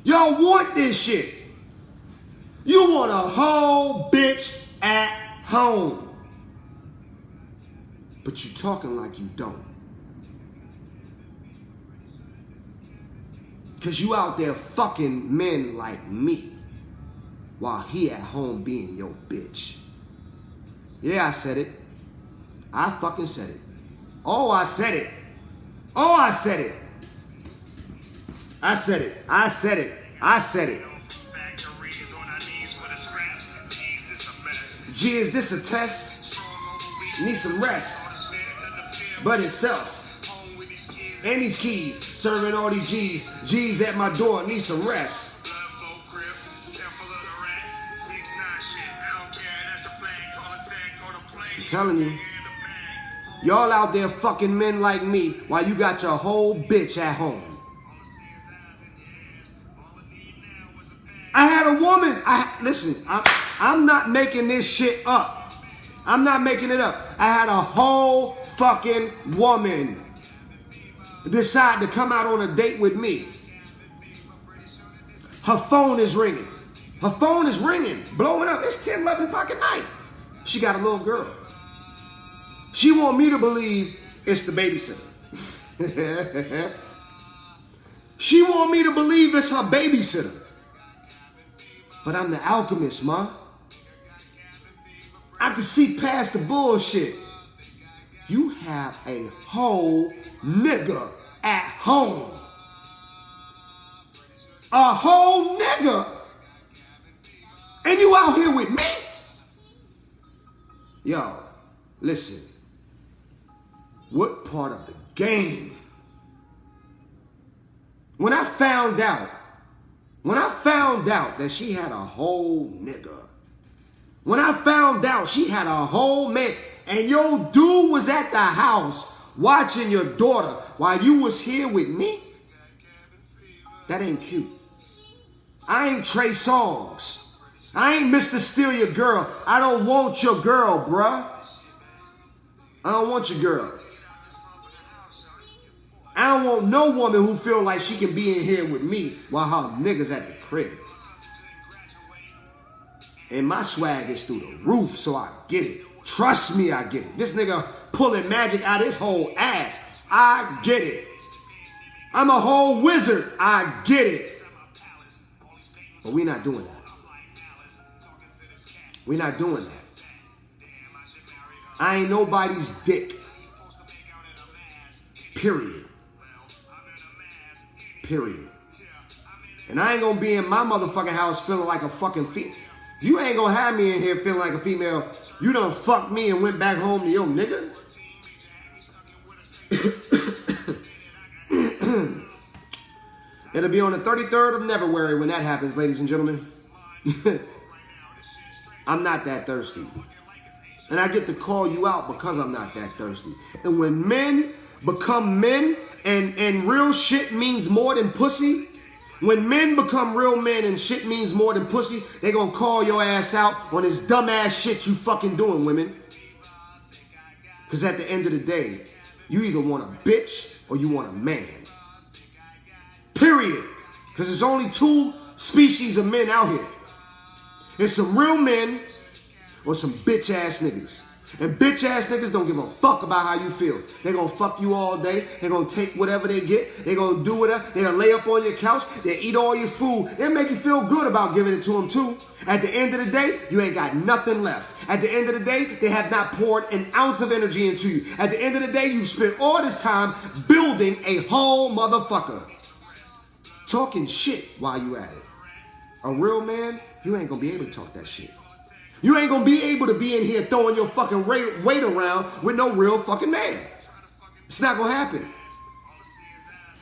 Y'all want this shit. You want a whole bitch at home. But you talking like you don't. Because you out there fucking men like me while he at home being your bitch. Yeah, I said it. I fucking said it. Oh, I said it. Oh, I said it. I said it. I said it. I said it. G, is this a test? Need some rest. But itself. And these keys, serving all these G's. G's at my door, need some rest. I'm telling you. Y'all out there fucking men like me while you got your whole bitch at home. I had a woman. Listen, I'm not making this shit up. I'm not making it up. I had a whole fucking woman decide to come out on a date with me. Her phone is ringing. Her phone is ringing, blowing up. It's 10, 11 o'clock at night. She got a little girl. She want me to believe it's the babysitter. She want me to believe it's her babysitter. But I'm the alchemist, ma. I can see past the bullshit. You have a whole nigga at home. A whole nigga. And you out here with me? Yo, listen. What part of the game? When I found out that she had a whole nigga, when I found out she had a whole man, and your dude was at the house watching your daughter while you was here with me, that ain't cute. I ain't Trey Songz. I ain't Mr. Steal Your Girl. I don't want your girl, bruh. I don't want your girl. I don't want no woman who feel like she can be in here with me while her niggas at the crib. And my swag is through the roof, so I get it. Trust me, I get it. This nigga pulling magic out of his whole ass. I get it. I'm a whole wizard. I get it. But we not doing that. We not doing that. I ain't nobody's dick. Period. Period. And I ain't gonna be in my motherfucking house feeling like a fucking female. You ain't gonna have me in here feeling like a female. You done fucked me and went back home to your nigga. It'll be on the 33rd of February when that happens, ladies and gentlemen. I'm not that thirsty. And I get to call you out because I'm not that thirsty. And when men become men and real shit means more than pussy, when men become real men and shit means more than pussy, they gonna call your ass out on this dumbass shit you fucking doing, women. Because at the end of the day, you either want a bitch or you want a man. Period. Because there's only two species of men out here. It's some real men or some bitch ass niggas. And bitch ass niggas don't give a fuck about how you feel. They're gonna fuck you all day. They're gonna take whatever they get. They're gonna do whatever. They're gonna lay up on your couch. They eat all your food. They'll make you feel good about giving it to them too. At the end of the day, you ain't got nothing left. At the end of the day, they have not poured an ounce of energy into you. At the end of the day, you've spent all this time building a whole motherfucker. Talking shit while you at it. A real man, you ain't gonna be able to talk that shit. You ain't gonna be able to be in here throwing your fucking weight around with no real fucking man. It's not gonna happen.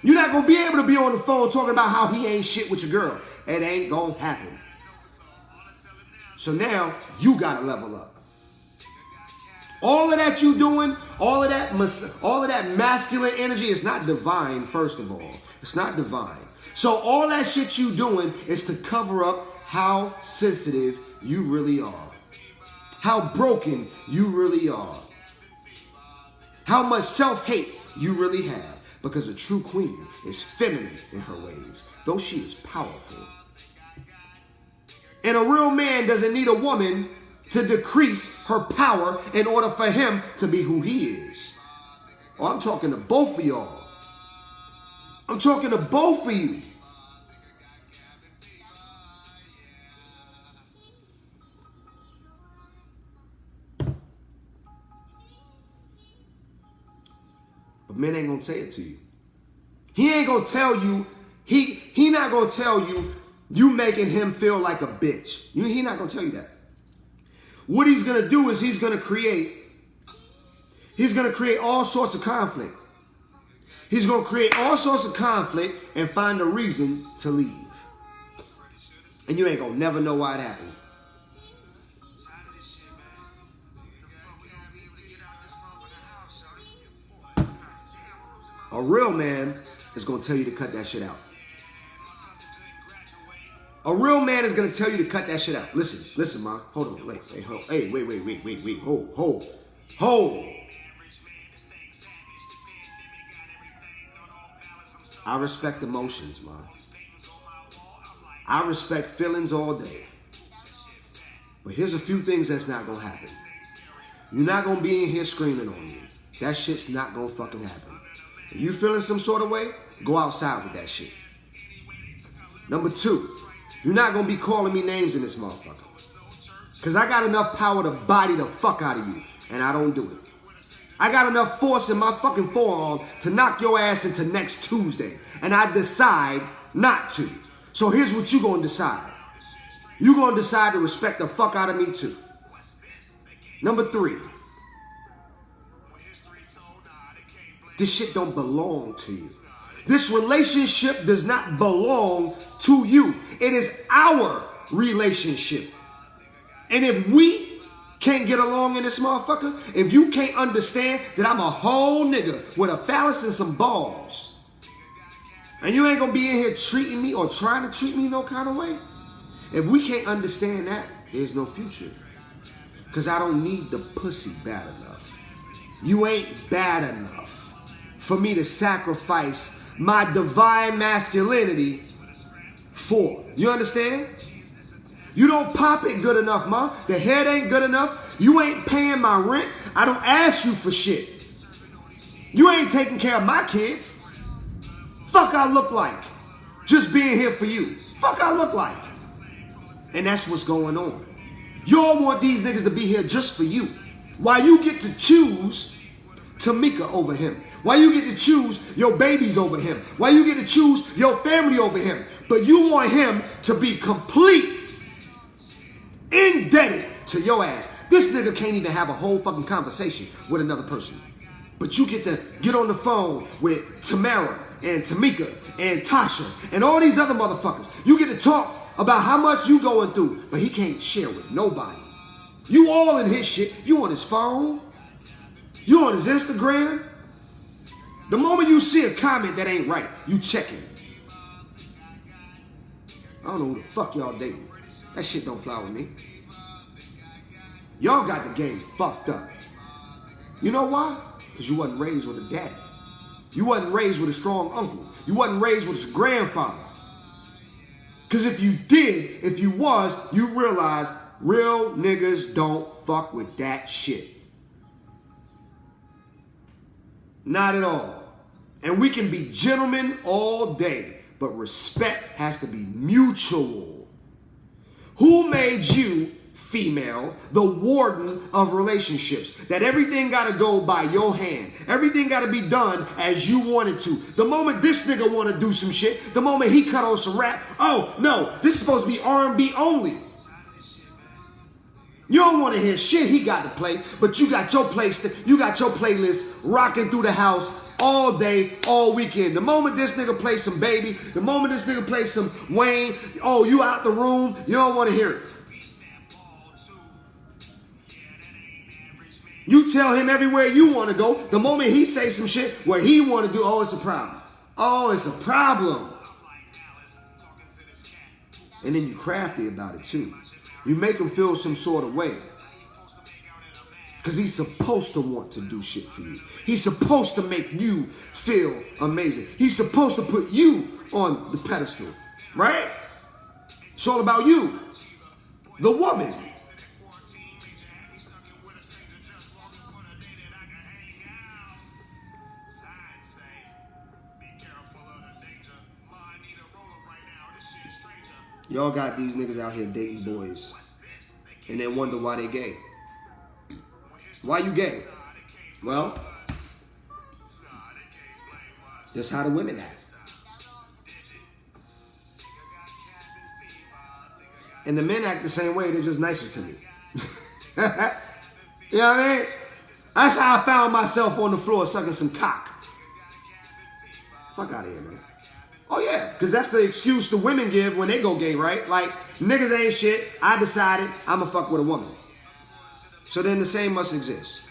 You're not gonna be able to be on the phone talking about how he ain't shit with your girl. It ain't gonna happen. So now you gotta level up. All of that you doing, all of that masculine energy is not divine. First of all, it's not divine. So all that shit you doing is to cover up how sensitive you really are. How broken you really are. How much self-hate you really have. Because a true queen is feminine in her ways, though she is powerful. And a real man doesn't need a woman to decrease her power in order for him to be who he is. Oh, I'm talking to both of y'all. I'm talking to both of you. But men ain't gonna say it to you. He ain't gonna tell you, he not gonna tell you making him feel like a bitch. He not gonna tell you that. What he's gonna do is he's gonna create all sorts of conflict. He's gonna create all sorts of conflict and find a reason to leave. And you ain't gonna never know why it happened. A real man is going to tell you to cut that shit out. A real man is going to tell you to cut that shit out. Listen, ma. Hold on. Wait. Hold. I respect emotions, ma. I respect feelings all day. But here's a few things that's not going to happen. You're not going to be in here screaming on me. That shit's not going to fucking happen. If you feeling some sort of way, go outside with that shit. Number two, you're not going to be calling me names in this motherfucker. Because I got enough power to body the fuck out of you. And I don't do it. I got enough force in my fucking forearm to knock your ass into next Tuesday. And I decide not to. So here's what you're going to decide. You're going to decide to respect the fuck out of me too. Number three. This shit don't belong to you. This relationship does not belong to you. It is our relationship. And if we can't get along in this motherfucker, if you can't understand that I'm a whole nigga with a phallus and some balls, and you ain't gonna be in here treating me or trying to treat me no kind of way, if we can't understand that, there's no future. Because I don't need the pussy bad enough. You ain't bad enough for me to sacrifice my divine masculinity for. You understand? You don't pop it good enough, ma. The head ain't good enough. You ain't paying my rent. I don't ask you for shit. You ain't taking care of my kids. Fuck I look like. Just being here for you. Fuck I look like. And that's what's going on. Y'all want these niggas to be here just for you. While you get to choose Tamika over him. Why you get to choose your babies over him? Why you get to choose your family over him? But you want him to be complete, indebted to your ass. This nigga can't even have a whole fucking conversation with another person. But you get to get on the phone with Tamara and Tamika and Tasha and all these other motherfuckers. You get to talk about how much you going through, but he can't share with nobody. You all in his shit. You on his phone. You on his Instagram. The moment you see a comment that ain't right, you checking. I don't know who the fuck y'all dating. That shit don't fly with me. Y'all got the game fucked up. You know why? Because you wasn't raised with a daddy. You wasn't raised with a strong uncle. You wasn't raised with your grandfather. Because if you did, if you was, you realize real niggas don't fuck with that shit. Not at all. And we can be gentlemen all day, but respect has to be mutual. Who made you, female, the warden of relationships? That everything got to go by your hand. Everything got to be done as you want it to. The moment this nigga want to do some shit, the moment he cut on some rap, oh no, this is supposed to be R&B only. You don't want to hear shit he got to play, but you got your playlist rocking through the house all day, all weekend. The moment this nigga plays some Baby, the moment this nigga plays some Wayne, oh, you out the room, you don't want to hear it. You tell him everywhere you want to go. The moment he says some shit where he want to do, oh, it's a problem. Oh, it's a problem. And then you crafty about it too. You make him feel some sort of way. Because he's supposed to want to do shit for you. He's supposed to make you feel amazing. He's supposed to put you on the pedestal. Right? It's all about you. The woman. Y'all got these niggas out here dating boys and then wonder why they gay. Why you gay? Well, that's how the women act. And the men act the same way, they're just nicer to me. You know what I mean? That's how I found myself on the floor sucking some cock. Fuck out of here, man. Oh yeah, because that's the excuse the women give when they go gay, right? Like, niggas ain't shit, I decided I'ma fuck with a woman. So then the same must exist.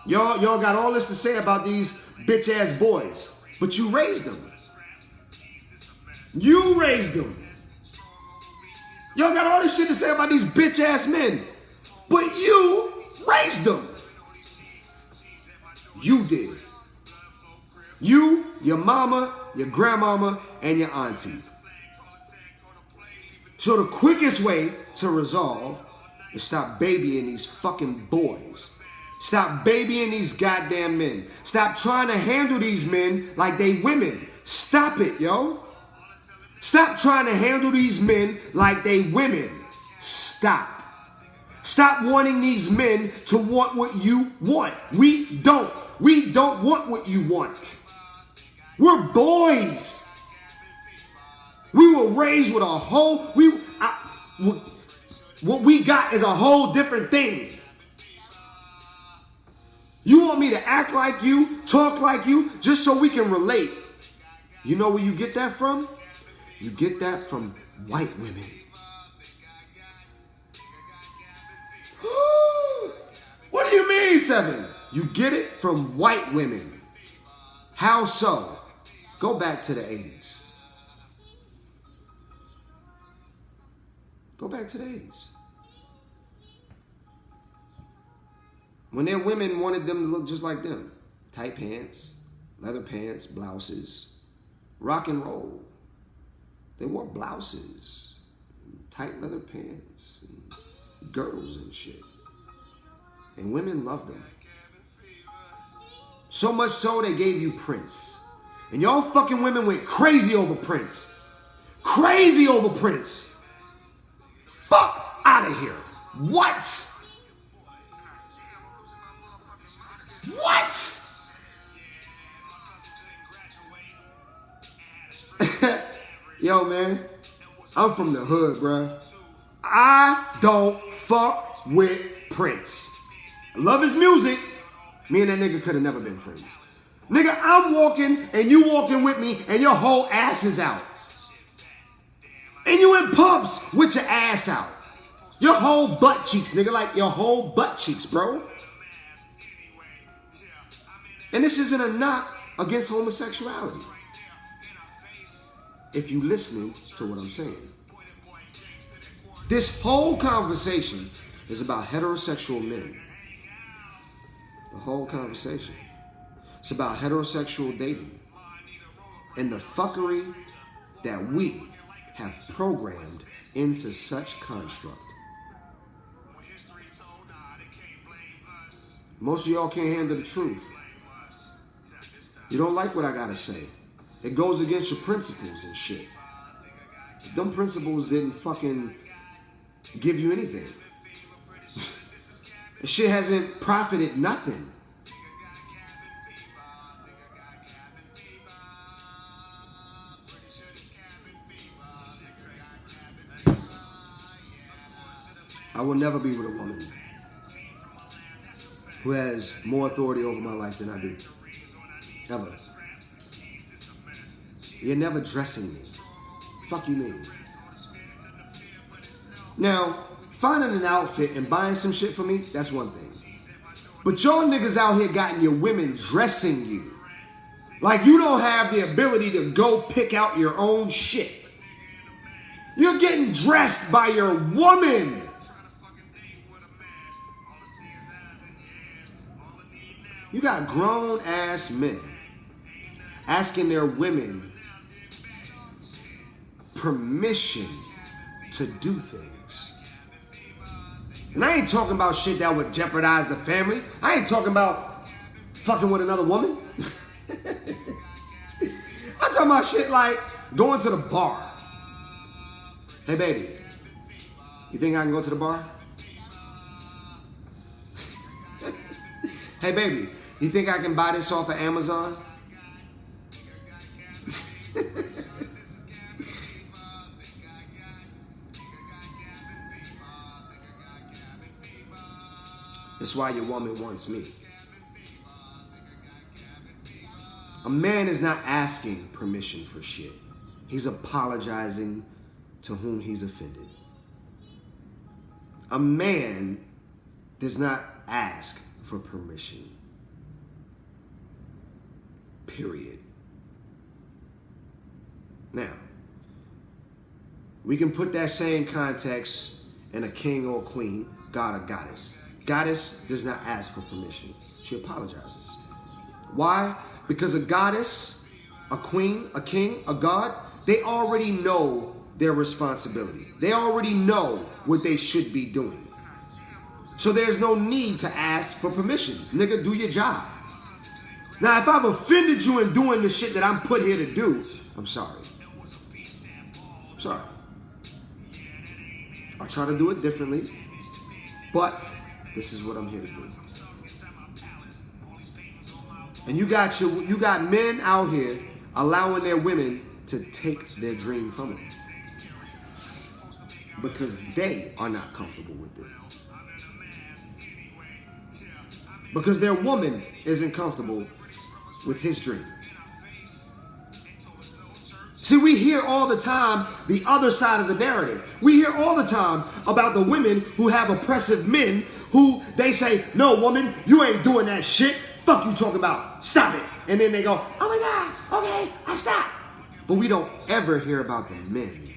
Y'all got all this to say about these bitch ass boys, but you raised them. You raised them. Y'all got all this shit to say about these bitch ass men, but you raised them. You did. You, your mama, your grandmama, and your auntie. So the quickest way to resolve is stop babying these fucking boys. Stop babying these goddamn men. Stop trying to handle these men like they women. Stop it, yo. Stop trying to handle these men like they women. Stop. Stop wanting these men to want what you want. We don't want what you want. We're boys. We were raised with a whole, what we got is a whole different thing. You want me to act like you, talk like you, just so we can relate. You know where you get that from? You get that from white women. What do you mean, Seven? You get it from white women. How so? Go back to the 80s. Go back to the 80s. When their women wanted them to look just like them. Tight pants, leather pants, blouses, rock and roll. They wore blouses, tight leather pants, and girdles and shit. And women loved them. So much so they gave you Prince. And y'all fucking women went crazy over Prince. Crazy over Prince. Fuck out of here. What? What? Yo, man. I'm from the hood, bruh. I don't fuck with Prince. I love his music. Me and that nigga could have never been friends. Nigga, I'm walking and you walking with me and your whole ass is out. And you in pumps with your ass out. Your whole butt cheeks, nigga, like your whole butt cheeks, bro. And this isn't a knock against homosexuality. If you listening to what I'm saying. This whole conversation is about heterosexual men. The whole conversation. It's about heterosexual dating. and the fuckery that we have programmed into such construct. Most of y'all can't handle the truth. You don't like what I gotta say. It goes against your principles and shit. Them principles didn't fucking give you anything. This shit hasn't profited nothing. I will never be with a woman who has more authority over my life than I do. Ever. You're never dressing me. Fuck you mean? Now, finding an outfit and buying some shit for me, that's one thing. But y'all niggas out here gotten your women dressing you. Like you don't have the ability to go pick out your own shit. You're getting dressed by your woman. You got grown ass men asking their women permission to do things. And I ain't talking about shit that would jeopardize the family. I ain't talking about fucking with another woman. I'm talking about shit like going to the bar. Hey baby, you think I can go to the bar? Hey baby, you think I can buy this off of Amazon? That's why your woman wants me. A man is not asking permission for shit. He's apologizing to whom he's offended. A man does not ask for permission. Period. Now, we can put that same context in a king or a queen, god or goddess. Goddess does not ask for permission. She apologizes. Why? Because a goddess, a queen, a king, a god, they already know their responsibility. They already know what they should be doing. So there's no need to ask for permission. Nigga, do your job. Now, if I've offended you in doing the shit that I'm put here to do, I'm sorry. I'm sorry. I'll try to do it differently, but this is what I'm here to do. And you got men out here allowing their women to take their dream from them because they are not comfortable with it. Because their woman isn't comfortable with his dream. See, we hear all the time the other side of the narrative. We hear all the time about the women who have oppressive men who they say, no, woman, you ain't doing that shit. Fuck you talking about. Stop it. And then they go, oh my God, okay, I stop. But we don't ever hear about the men.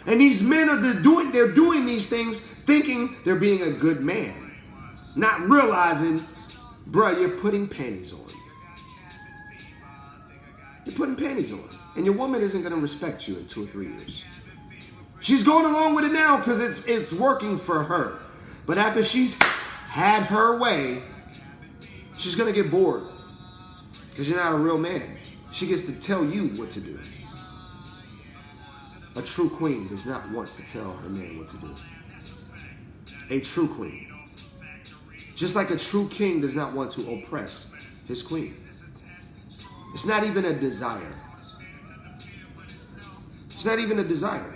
And these men they're doing these things thinking they're being a good man. Not realizing, bruh, you're putting panties on. You're putting panties on. And your woman isn't going to respect you in 2 or 3 years. She's going along with it now because it's working for her. But after she's had her way, she's going to get bored. Because you're not a real man. She gets to tell you what to do. A true queen does not want to tell her man what to do. A true queen. Just like a true king does not want to oppress his queen. It's not even a desire. It's not even a desire.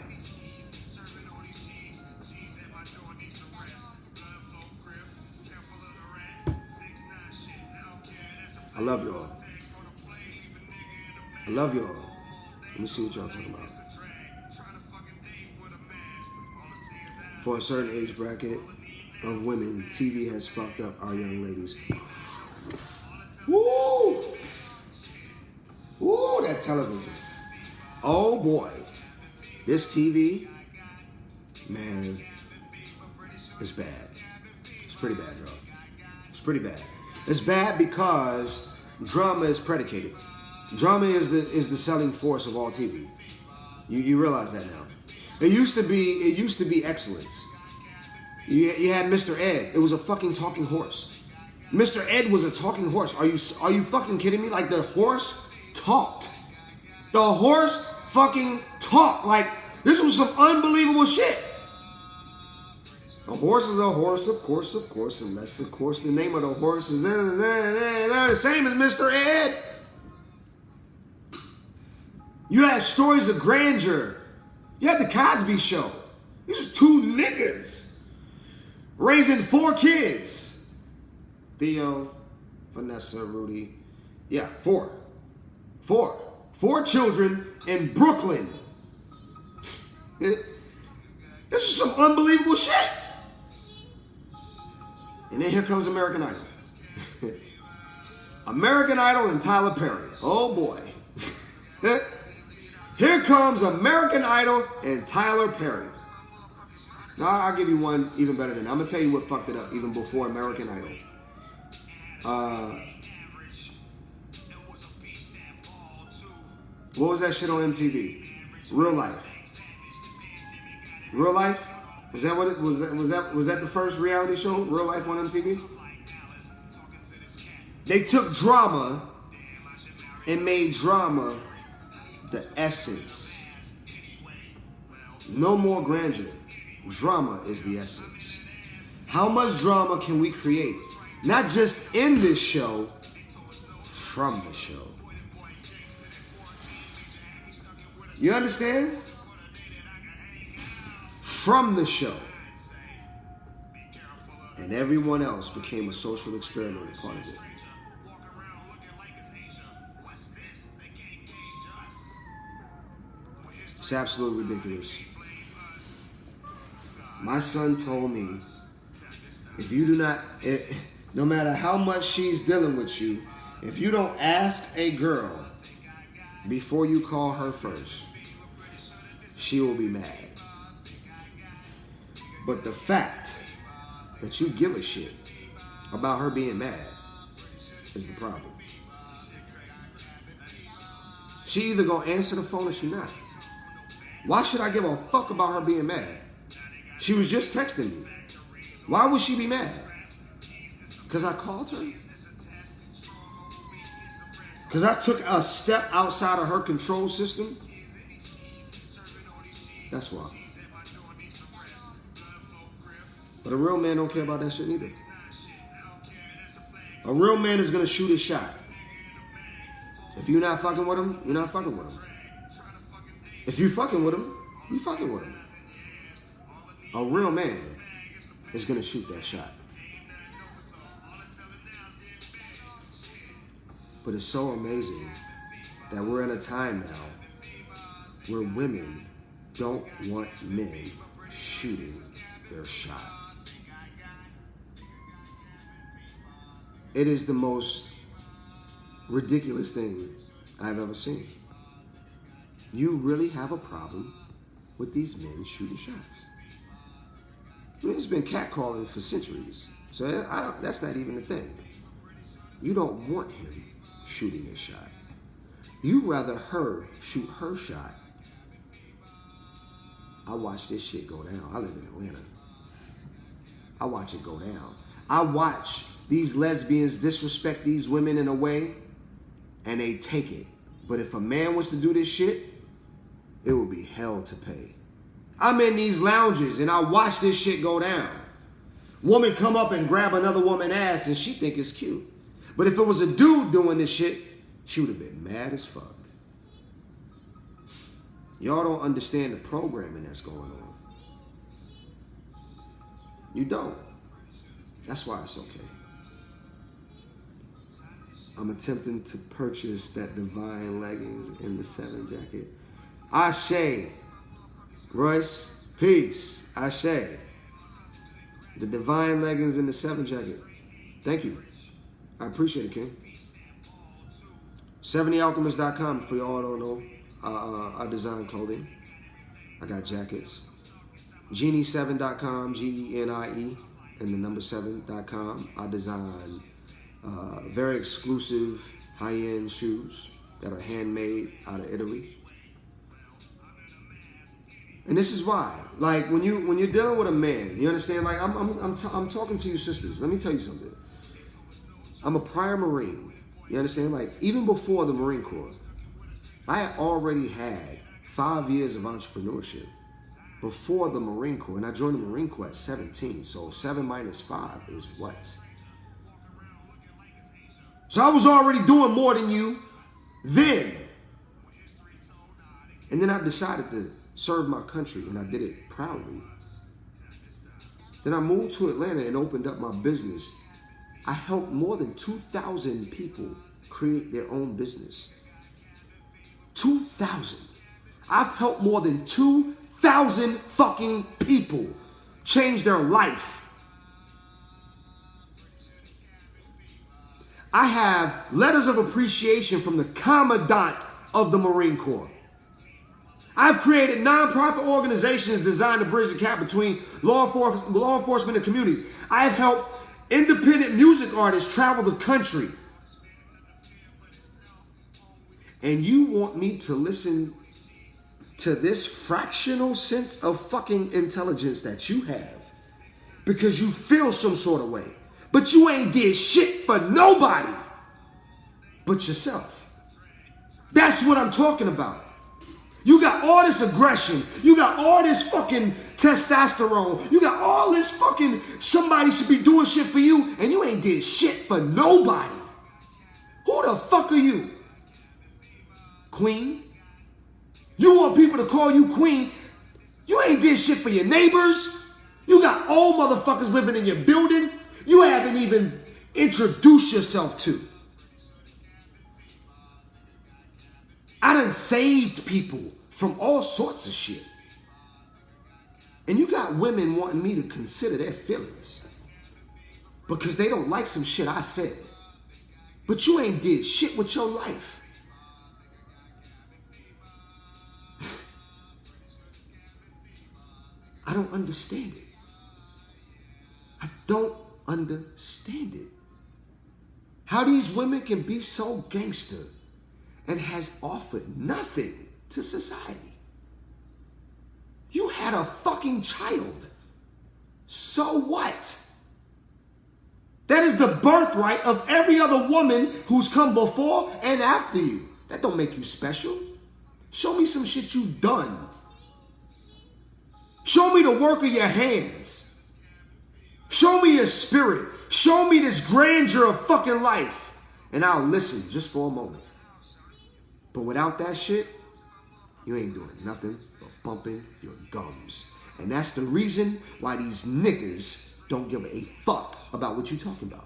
I love y'all. I love y'all. Let me see what y'all talking about. For a certain age bracket of women, TV has fucked up our young ladies. Woo! Woo, that television. Oh boy. This TV, man, it's bad. It's pretty bad, y'all. It's pretty bad. It's bad because drama is predicated. Drama is the selling force of all TV. You realize that now. It used to be excellence. You had Mr. Ed. It was a fucking talking horse. Mr. Ed was a talking horse. Are you fucking kidding me? Like, the horse talked. The horse fucking talked. Like, this was some unbelievable shit. A horse is a horse, of course, unless, of course, the name of the horse is the same as Mr. Ed. You had stories of grandeur. You had the Cosby Show. These are two niggas raising 4 kids. Theo, Vanessa, Rudy. Yeah, 4. 4 children in Brooklyn. This is some unbelievable shit. And then here comes American Idol. American Idol and Tyler Perry. Oh boy. Here comes American Idol and Tyler Perry. Now I'll give you one even better than that. I'm going to tell you what fucked it up even before American Idol. What was that shit on MTV? Real Life. Real Life? Was that what it was? Was that the first reality show? Real Life on MTV? They took drama and made drama the essence. No more grandeur. Drama is the essence. How much drama can we create? Not just in this show, from the show. You understand? From the show. And everyone else became a social experiment part of it. It's absolutely ridiculous. My son told me, if you do not, no matter how much she's dealing with you, if you don't ask a girl before you call her first, she will be mad. But the fact that you give a shit about her being mad is the problem. She either gonna answer the phone or she not. Why should I give a fuck about her being mad? She was just texting me. Why would she be mad? Because I called her? Because I took a step outside of her control system? That's why. But a real man don't care about that shit either. A real man is going to shoot his shot. If you're not fucking with him, you're not fucking with him. If you fucking with him, you fucking with him. A real man is going to shoot that shot. But it's so amazing that we're in a time now where women don't want men shooting their shot. It is the most ridiculous thing I've ever seen. You really have a problem with these men shooting shots. I mean, it's been catcalling for centuries. So that's not even a thing. You don't want him shooting his shot. You rather her shoot her shot. I watch this shit go down. I live in Atlanta. I watch it go down. I watch these lesbians disrespect these women in a way, and they take it. But if a man was to do this shit, it would be hell to pay. I'm in these lounges and I watch this shit go down. Woman come up and grab another woman's ass and she think it's cute. But if it was a dude doing this shit, she would have been mad as fuck. Y'all don't understand the programming that's going on. You don't. That's why it's okay. I'm attempting to purchase that Divine leggings in the 7 jacket. Ashe. Royce, peace. Ashe. The Divine leggings in the 7 jacket. Thank you. I appreciate it, King. 70alchemist.com for y'all don't know. I design clothing. I got jackets. Genie7.com, Genie, and the number 7.com. I design very exclusive high-end shoes. that are handmade out of Italy. And this is why, like when you're dealing with a man, you understand? Like I'm talking to you sisters. Let me tell you something. I'm a prior Marine. You understand? Like even before the Marine Corps, I already had 5 years of entrepreneurship before the Marine Corps, and I joined the Marine Corps at 17. So 7 minus 5 is what? So I was already doing more than you then. And then I decided to serve my country, and I did it proudly. Then I moved to Atlanta and opened up my business. I helped more than 2,000 people create their own business. 2,000. I've helped more than 2,000 fucking people change their life. I have letters of appreciation from the Commandant of the Marine Corps. I've created nonprofit organizations designed to bridge the gap between law enforcement and community. I've helped independent music artists travel the country. And you want me to listen to this fractional sense of fucking intelligence that you have because you feel some sort of way, but you ain't did shit for nobody but yourself. That's what I'm talking about. You got all this aggression. You got all this fucking testosterone. You got all this fucking somebody should be doing shit for you, and you ain't did shit for nobody. Who the fuck are you? Queen? You want people to call you queen? You ain't did shit for your neighbors. You got old motherfuckers living in your building you haven't even introduced yourself to. I done saved people from all sorts of shit. And you got women wanting me to consider their feelings because they don't like some shit I said. But you ain't did shit with your life. I don't understand it. I don't understand it. How these women can be so gangster and has offered nothing to society. You had a fucking child. So what? That is the birthright of every other woman who's come before and after you. That don't make you special. Show me some shit you've done. Show me the work of your hands. Show me your spirit. Show me this grandeur of fucking life. And I'll listen just for a moment. But without that shit, you ain't doing nothing but bumping your gums. And that's the reason why these niggas don't give a fuck about what you talking about.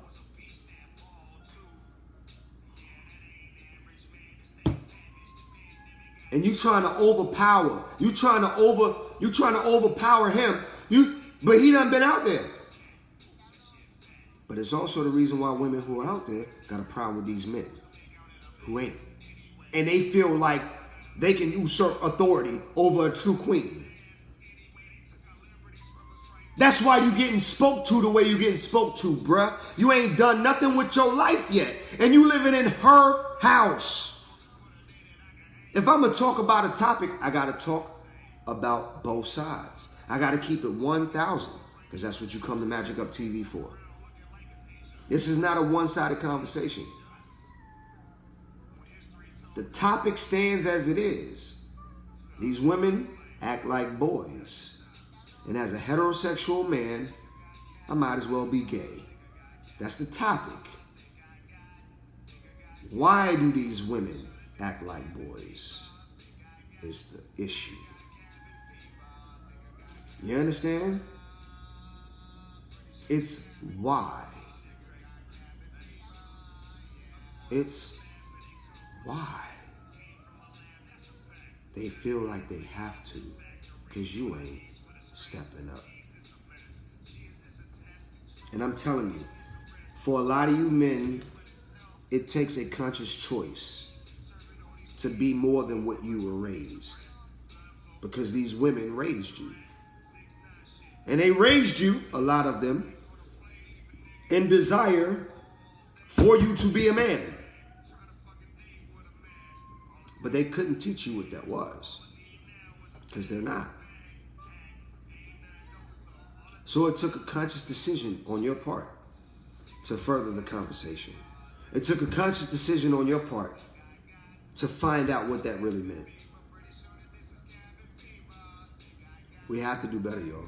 And you trying to overpower. You trying to overpower him. But he done been out there. But it's also the reason why women who are out there got a problem with these men who ain't. And they feel like they can usurp authority over a true queen. That's why you getting spoke to the way you getting spoke to, bruh. You ain't done nothing with your life yet. And you living in her house. If I'm going to talk about a topic, I got to talk about both sides. I got to keep it 1,000 because that's what you come to Magic Up TV for. This is not a one-sided conversation. The topic stands as it is. These women act like boys. And as a heterosexual man, I might as well be gay. That's the topic. Why do these women act like boys is the issue. You understand? It's why. It's why. They feel like they have to because you ain't stepping up. And I'm telling you, for a lot of you men, it takes a conscious choice to be more than what you were raised. Because these women raised you. And they raised you, a lot of them, in desire for you to be a man. But they couldn't teach you what that was. Because they're not. So it took a conscious decision on your part to further the conversation. It took a conscious decision on your part to find out what that really meant. We have to do better, y'all.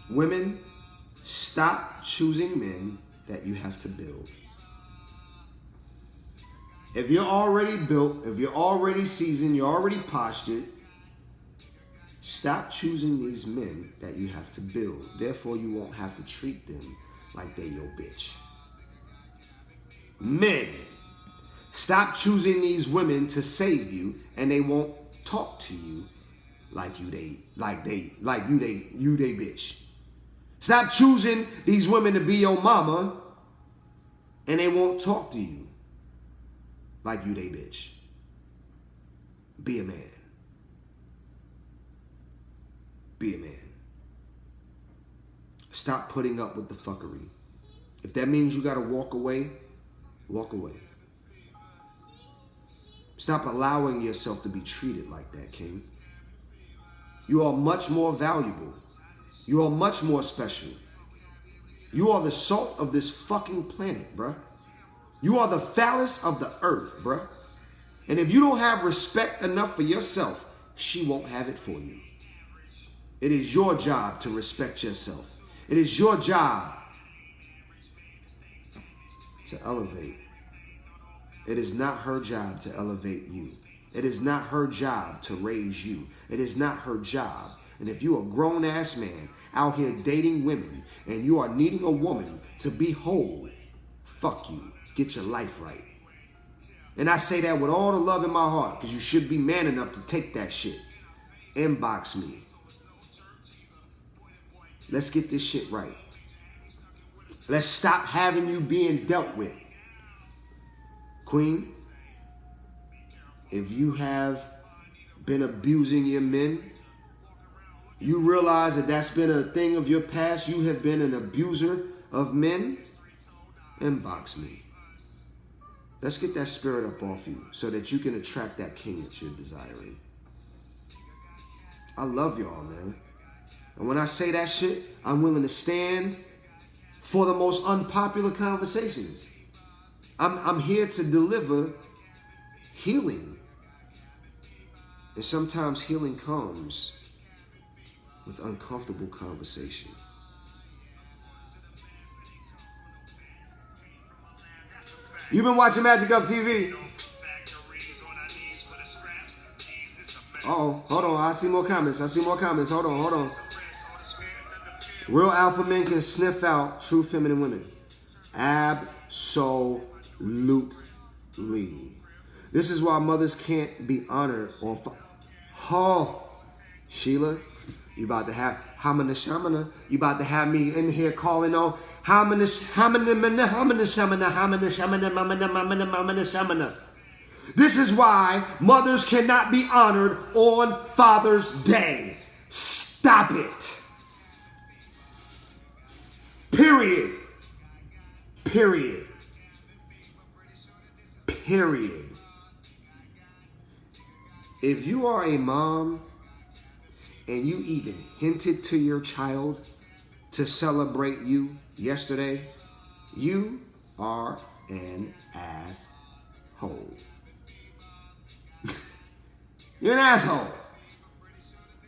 Women, stop choosing men that you have to build. If you're already built, if you're already seasoned, you're already postured, stop choosing these men that you have to build. Therefore, you won't have to treat them like they're your bitch. Men, stop choosing these women to save you, and they won't talk to you like you they bitch. Stop choosing these women to be your mama, and they won't talk to you like you they bitch. Be a man. Be a man. Stop putting up with the fuckery. If that means you gotta walk away, walk away. Stop allowing yourself to be treated like that, King. You are much more valuable. You are much more special. You are the salt of this fucking planet, bruh. You are the phallus of the earth, bruh. And if you don't have respect enough for yourself, she won't have it for you. It is your job to respect yourself. It is your job to elevate. It is not her job to elevate you. It is not her job to raise you. It is not her job. And if you're a grown-ass man out here dating women and you are needing a woman to be whole, fuck you. Get your life right. And I say that with all the love in my heart because you should be man enough to take that shit. Inbox me. Let's get this shit right. Let's stop having you being dealt with. Queen, if you have been abusing your men, you realize that that's been a thing of your past, you have been an abuser of men, inbox me. Let's get that spirit up off you so that you can attract that king that you're desiring. I love y'all, man. And when I say that shit, I'm willing to stand for the most unpopular conversations. I'm here to deliver healing. And sometimes healing comes with uncomfortable conversation. You've been watching Magic Up TV. Uh-oh, hold on. I see more comments. Hold on. Real alpha men can sniff out true feminine women. Absolutely. This is why mothers can't be honored on Sheila, you about to have Hamana Shamana. You about to have me in here calling on Hamana Shamana. This is why mothers cannot be honored on Father's Day. Stop it. Period. If you are a mom and you even hinted to your child to celebrate you yesterday, you are an asshole. You're an asshole.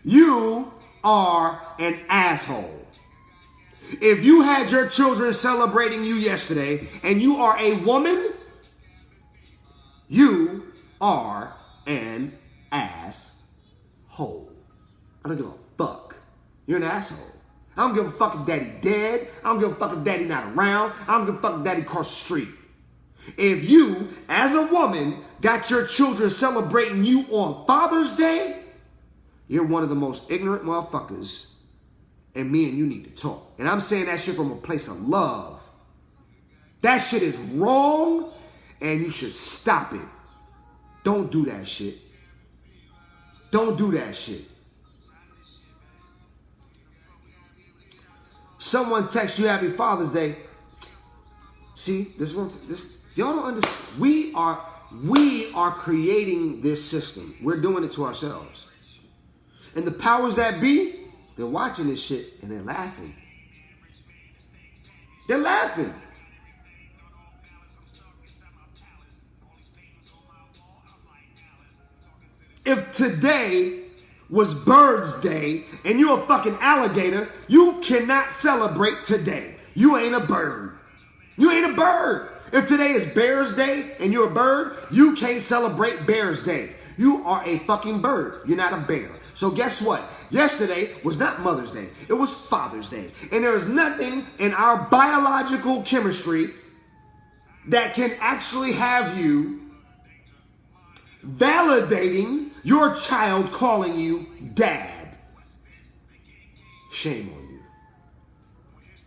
You are an asshole. If you had your children celebrating you yesterday and you are a woman, you are an asshole. I don't give a fuck. You're an asshole. I don't give a fuck if daddy dead. I don't give a fuck if daddy not around. I don't give a fuck if daddy across the street. If you, as a woman, got your children celebrating you on Father's Day, you're one of the most ignorant motherfuckers, and me and you need to talk. And I'm saying that shit from a place of love. That shit is wrong, and you should stop it. Don't do that shit. Don't do that shit. Someone texts you Happy Father's Day. See, this Y'all don't understand. We are creating this system. We're doing it to ourselves. And the powers that be, they're watching this shit and they're laughing. They're laughing. If today was Bird's Day and you're a fucking alligator, you cannot celebrate today. You ain't a bird. You ain't a bird. If today is Bear's Day and you're a bird, you can't celebrate Bear's Day. You are a fucking bird. You're not a bear. So guess what? Yesterday was not Mother's Day. It was Father's Day. And there is nothing in our biological chemistry that can actually have you validating your child calling you dad. Shame on you.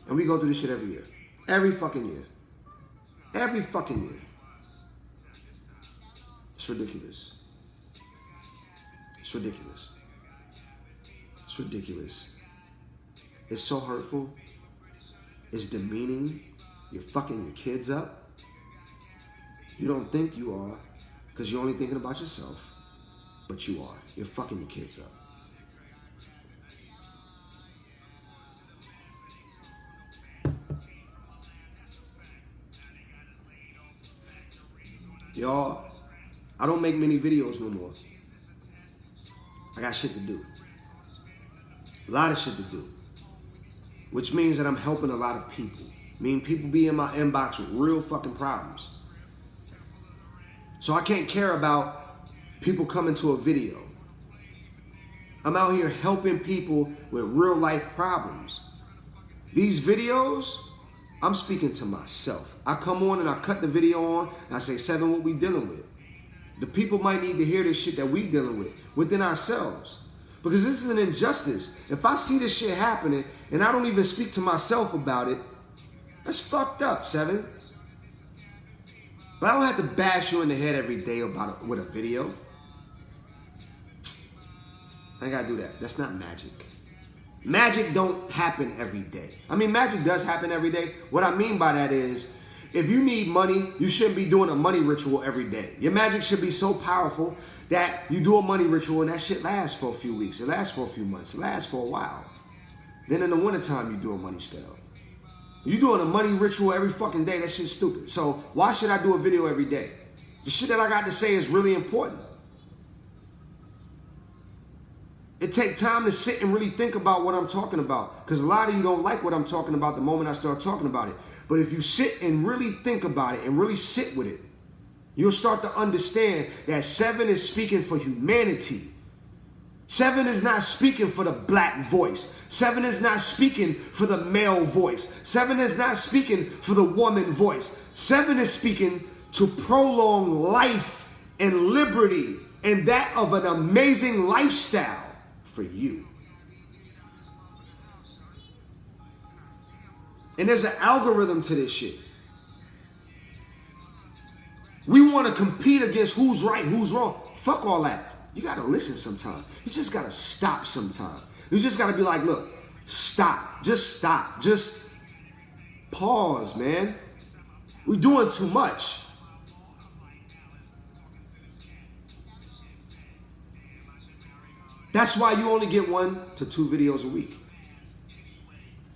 And we go through this shit every year. Every fucking year. Every fucking year. It's ridiculous. It's ridiculous. It's ridiculous. It's so hurtful. It's demeaning. You're fucking your kids up. You don't think you are because you're only thinking about yourself. But you are. You're fucking your kids up. Y'all, I don't make many videos no more. I got shit to do. A lot of shit to do. Which means that I'm helping a lot of people. I mean, people be in my inbox with real fucking problems. So I can't care about people coming to a video. I'm out here helping people with real life problems. These videos, I'm speaking to myself. I come on and I cut the video on and I say, Seven, what we dealing with? The people might need to hear this shit that we dealing with within ourselves. Because this is an injustice. If I see this shit happening and I don't even speak to myself about it, that's fucked up, Seven. But I don't have to bash you in the head every day about it with a video. I ain't gotta do that. That's not magic. Magic don't happen every day. I mean, magic does happen every day. What I mean by that is, if you need money, you shouldn't be doing a money ritual every day. Your magic should be so powerful that you do a money ritual and that shit lasts for a few weeks. It lasts for a few months. It lasts for a while. Then in the wintertime, you do a money spell. You doing a money ritual every fucking day, that shit's stupid. So why should I do a video every day? The shit that I got to say is really important. It takes time to sit and really think about what I'm talking about. Because a lot of you don't like what I'm talking about the moment I start talking about it. But if you sit and really think about it and really sit with it, you'll start to understand that Seven is speaking for humanity. Seven is not speaking for the black voice. Seven is not speaking for the male voice. Seven is not speaking for the woman voice. Seven is speaking to prolong life and liberty and that of an amazing lifestyle for you. And there's an algorithm to this shit. We want to compete against who's right, who's wrong. Fuck all that. You got to listen sometime. You just got to stop sometime. You just got to be like, look, stop. Just stop. Just pause, man. We're doing too much. That's why you only get 1 to 2 videos a week.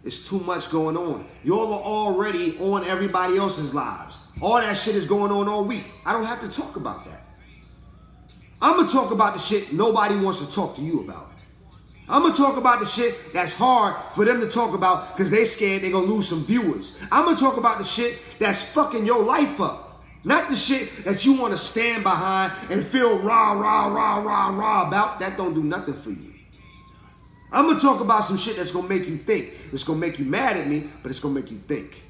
It's too much going on. Y'all are already on everybody else's lives. All that shit is going on all week. I don't have to talk about that. I'm going to talk about the shit nobody wants to talk to you about. I'm going to talk about the shit that's hard for them to talk about because they scared they're going to lose some viewers. I'm going to talk about the shit that's fucking your life up. Not the shit that you want to stand behind and feel rah, rah, rah, rah, rah about. That don't do nothing for you. I'm going to talk about some shit that's going to make you think. It's going to make you mad at me, but it's going to make you think.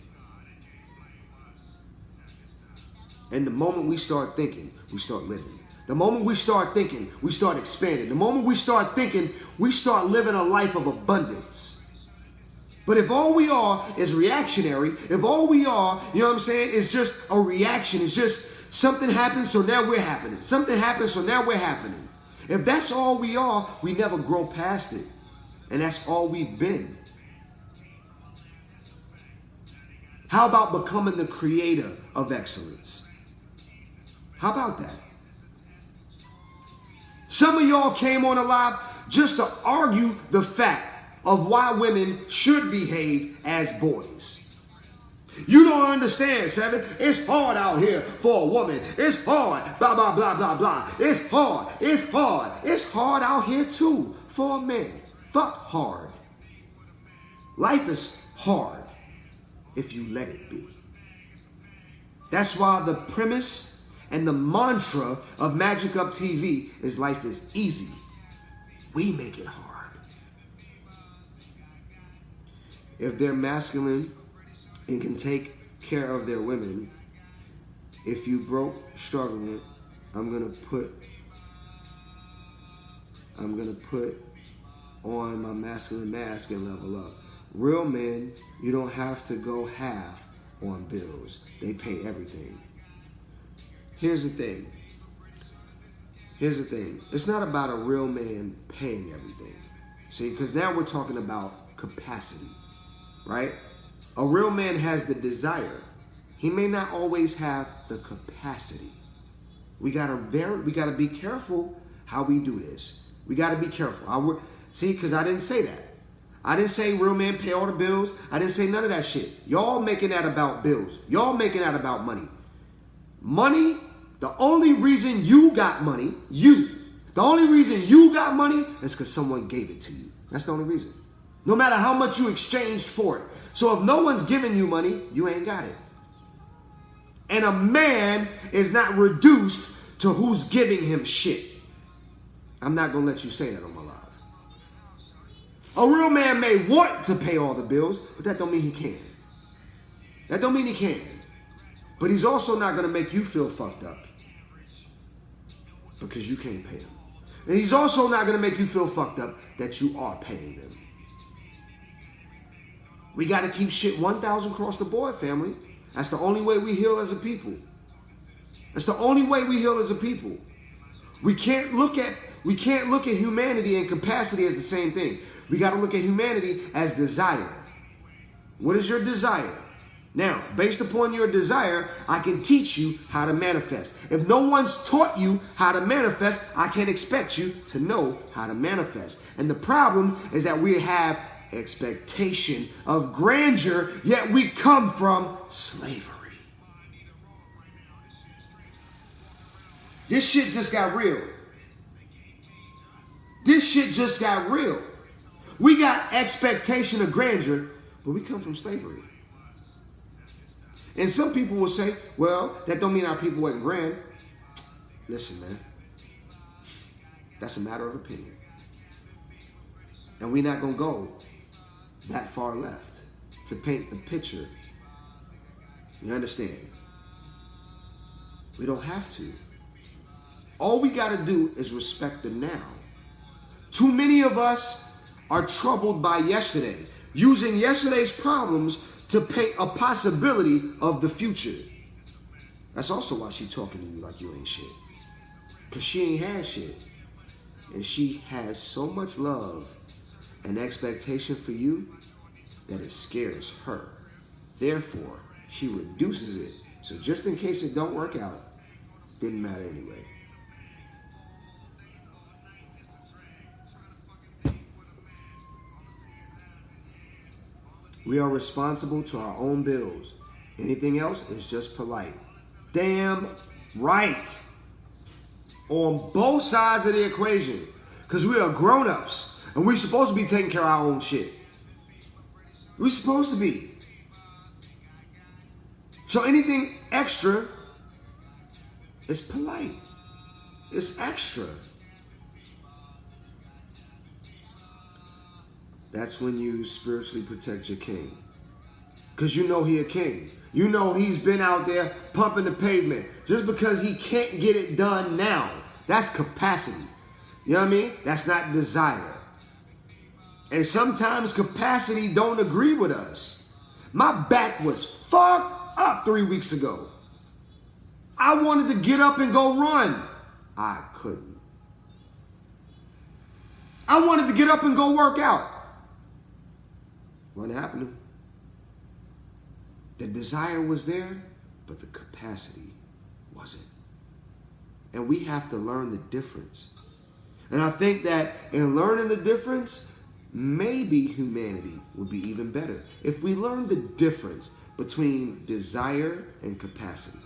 And the moment we start thinking, we start living. The moment we start thinking, we start expanding. The moment we start thinking, we start living a life of abundance. But if all we are is reactionary, if all we are, you know what I'm saying, is just a reaction, it's just something happens, so now we're happening. Something happens, so now we're happening. If that's all we are, we never grow past it. And that's all we've been. How about becoming the creator of excellence? How about that? Some of y'all came on live just to argue the fact of why women should behave as boys. You don't understand, Seven. It's hard out here for a woman. It's hard, blah, blah, blah, blah, blah. It's hard. It's hard. It's hard out here too for a man. Fuck hard. Life is hard if you let it be. That's why the premise and the mantra of Magic Up TV is life is easy. We make it hard. If they're masculine and can take care of their women, if you broke, struggling, I'm gonna put on my masculine mask and level up. Real men, you don't have to go half on bills. They pay everything. Here's the thing. It's not about a real man paying everything. See, because now we're talking about capacity, right? A real man has the desire. He may not always have the capacity. We gotta be careful how we do this. We gotta be careful. See, because I didn't say that. I didn't say real men pay all the bills. I didn't say none of that shit. Y'all making that about bills. Y'all making that about money. Money, the only reason you got money, the only reason you got money is because someone gave it to you. That's the only reason. No matter how much you exchanged for it. So if no one's giving you money, you ain't got it. And a man is not reduced to who's giving him shit. I'm not going to let you say that on my live. A real man may want to pay all the bills, but that don't mean he can. That don't mean he can. But he's also not going to make you feel fucked up because you can't pay him. And he's also not going to make you feel fucked up that you are paying them. We got to keep shit 1,000 across the board, family. That's the only way we heal as a people. That's the only way we heal as a people. We can't look at humanity and capacity as the same thing. We got to look at humanity as desire. What is your desire? Now, based upon your desire, I can teach you how to manifest. If no one's taught you how to manifest, I can't expect you to know how to manifest. And the problem is that we have expectation of grandeur, yet we come from slavery. This shit just got real. This shit just got real. We got expectation of grandeur, but we come from slavery. And some people will say, well, that don't mean our people wasn't grand. Listen, man. That's a matter of opinion. And we're not going to go that far left to paint the picture. You understand? We don't have to. All we got to do is respect the now. Too many of us are troubled by yesterday, using yesterday's problems to paint a possibility of the future. That's also why she's talking to you like you ain't shit. Because she ain't had shit. And she has so much love and expectation for you that it scares her. Therefore, she reduces it. So just in case it don't work out, didn't matter anyway. We are responsible to our own bills. Anything else is just polite. Damn right. On both sides of the equation. Because we are grown-ups. And we're supposed to be taking care of our own shit. We're supposed to be. So anything extra is polite. It's extra. That's when you spiritually protect your king. Because you know he a king. You know he's been out there pumping the pavement. Just because he can't get it done now. That's capacity. You know what I mean? That's not desire. And sometimes capacity don't agree with us. My back was fucked up 3 weeks ago. I wanted to get up and go run. I couldn't. I wanted to get up and go work out. Wasn't happening. The desire was there, but the capacity wasn't. And we have to learn the difference. And I think that in learning the difference, maybe humanity would be even better if we learned the difference between desire and capacity.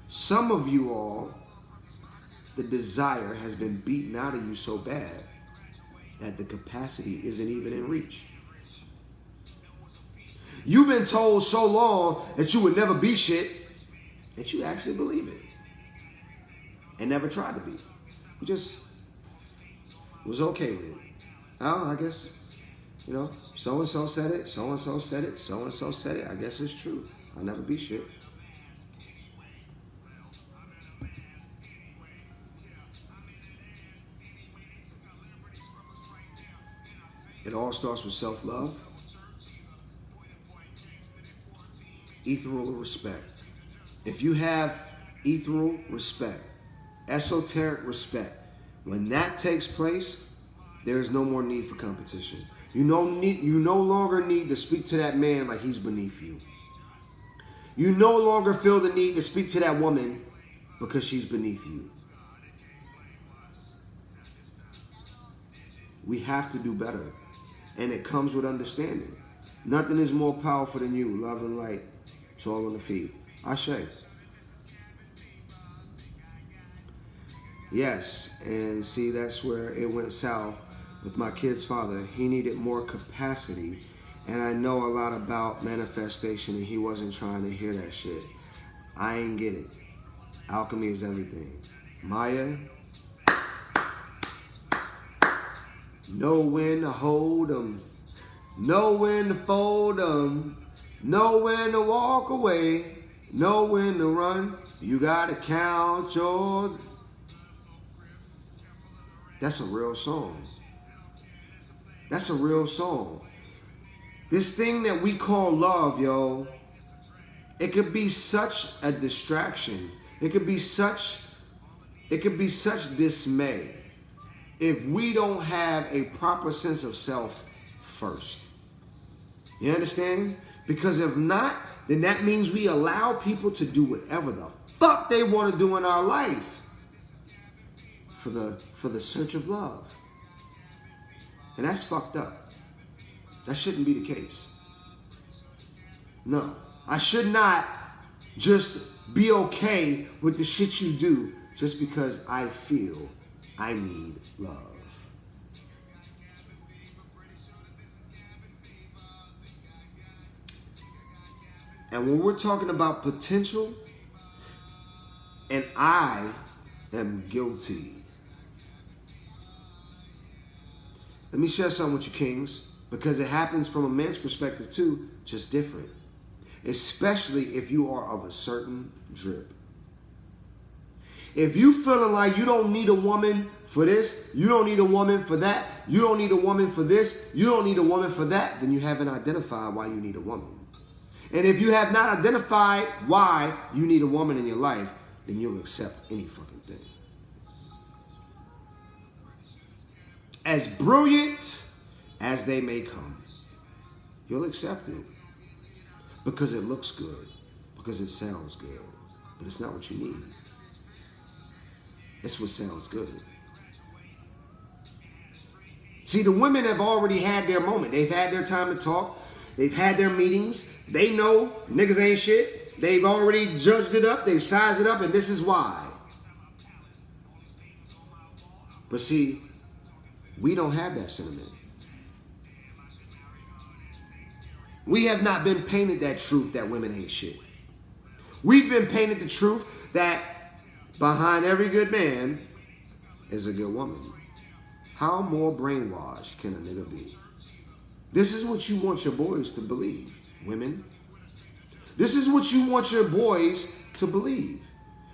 Some of you all, the desire has been beaten out of you so bad that the capacity isn't even in reach. You've been told so long that you would never be shit that you actually believe it and never tried to be. You just was okay with it. Oh, I guess, so-and-so said it, so-and-so said it, so-and-so said it. I guess it's true. I'll never be shit. It all starts with self-love, ethereal respect. If you have ethereal respect, esoteric respect, when that takes place, there is no more need for competition. You no longer need to speak to that man like he's beneath you. You no longer feel the need to speak to that woman because she's beneath you. We have to do better. And it comes with understanding. Nothing is more powerful than you. Love and light to all on the feet. Ashe. Yes, and see, that's where it went south with my kid's father. He needed more capacity. And I know a lot about manifestation, and he wasn't trying to hear that shit. I ain't get it. Alchemy is everything. Maya, know when to hold 'em, know when to fold 'em, know when to walk away, know when to run. You gotta count your... That's a real song. That's a real song. This thing that we call love, yo, it could be such a distraction. It could be such dismay if we don't have a proper sense of self first. You understand? Because if not, then that means we allow people to do whatever the fuck they want to do in our life for the search of love. And that's fucked up. That shouldn't be the case. No. I should not just be okay with the shit you do just because I feel I need love. And when we're talking about potential, and I am guilty. Let me share something with you, kings, because it happens from a man's perspective too, just different. Especially if you are of a certain drip. If you feeling like you don't need a woman for this, you don't need a woman for that, you don't need a woman for this, you don't need a woman for that, then you haven't identified why you need a woman. And if you have not identified why you need a woman in your life, then you'll accept any fucking thing. As brilliant as they may come, you'll accept it. Because it looks good, because it sounds good, but it's not what you need. It's what sounds good. See, the women have already had their moment. They've had their time to talk. They've had their meetings. They know niggas ain't shit. They've already judged it up. They've sized it up, and this is why. But see, we don't have that sentiment. We have not been painted that truth that women ain't shit. We've been painted the truth that behind every good man is a good woman. How more brainwashed can a nigga be? This is what you want your boys to believe, women. This is what you want your boys to believe.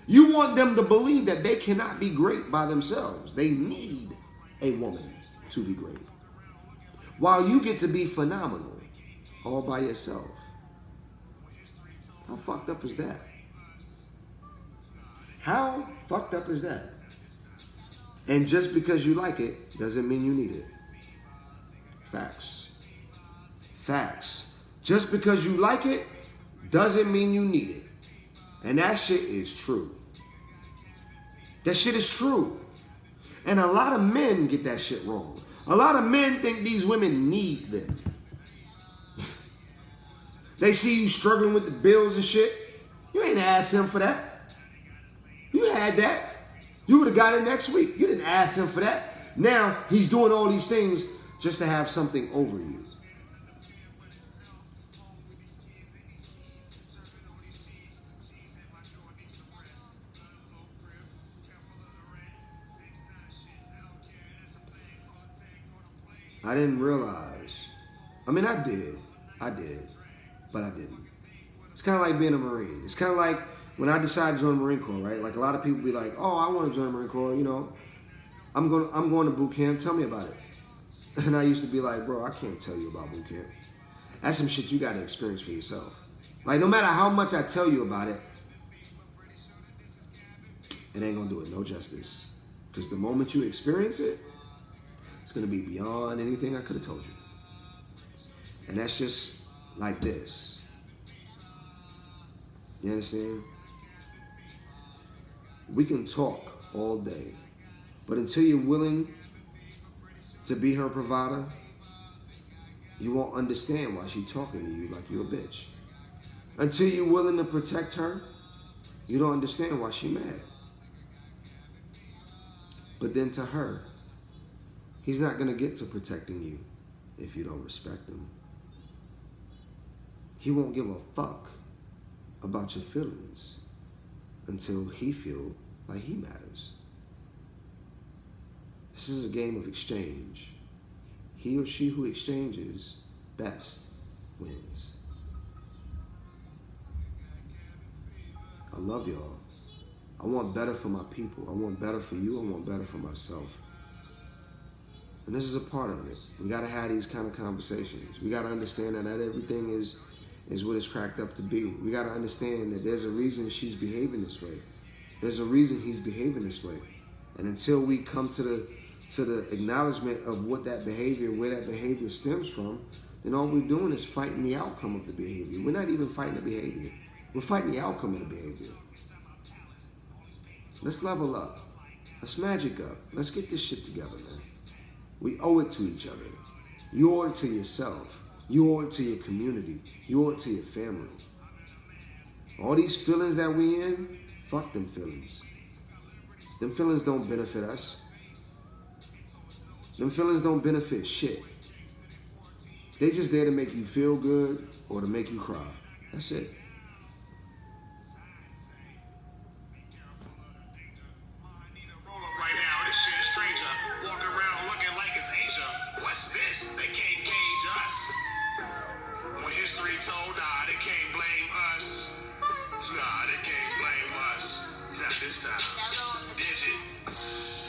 You want them to believe that they cannot be great by themselves. They need a woman to be great. While you get to be phenomenal all by yourself. How fucked up is that? How fucked up is that? And just because you like it doesn't mean you need it. Facts. Facts. Just because you like it doesn't mean you need it. And that shit is true. That shit is true. And a lot of men get that shit wrong. A lot of men think these women need them. They see you struggling with the bills and shit. You ain't asked him for that. You had that. You would have got it next week. You didn't ask him for that. Now he's doing all these things just to have something over you. I didn't realize. I mean, I did, but I didn't. It's kind of like being a Marine. It's kind of like when I decided to join the Marine Corps, right? Like a lot of people be like, "Oh, I want to join the Marine Corps." You know, I'm going to boot camp. Tell me about it. And I used to be like, "Bro, I can't tell you about boot camp. That's some shit you got to experience for yourself." Like no matter how much I tell you about it, it ain't gonna do it no justice. Because the moment you experience it, it's going to be beyond anything I could have told you. And that's just like this. You understand? We can talk all day, but until you're willing to be her provider, you won't understand why she's talking to you like you're a bitch. Until you're willing to protect her, you don't understand why she's mad. But then to her, he's not going to get to protecting you if you don't respect him. He won't give a fuck about your feelings until he feels like he matters. This is a game of exchange. He or she who exchanges best wins. I love y'all. I want better for my people. I want better for you. I want better for myself. And this is a part of it. We got to have these kind of conversations. We got to understand that not everything is what it's cracked up to be. We got to understand that there's a reason she's behaving this way. There's a reason he's behaving this way. And until we come to the acknowledgement of what that behavior, where that behavior stems from, then all we're doing is fighting the outcome of the behavior. We're not even fighting the behavior. We're fighting the outcome of the behavior. Let's level up. Let's magic up. Let's get this shit together, man. We owe it to each other. You owe it to yourself. You owe it to your community. You owe it to your family. All these feelings that we in, fuck them feelings. Them feelings don't benefit us. Them feelings don't benefit shit. They just there to make you feel good or to make you cry. That's it.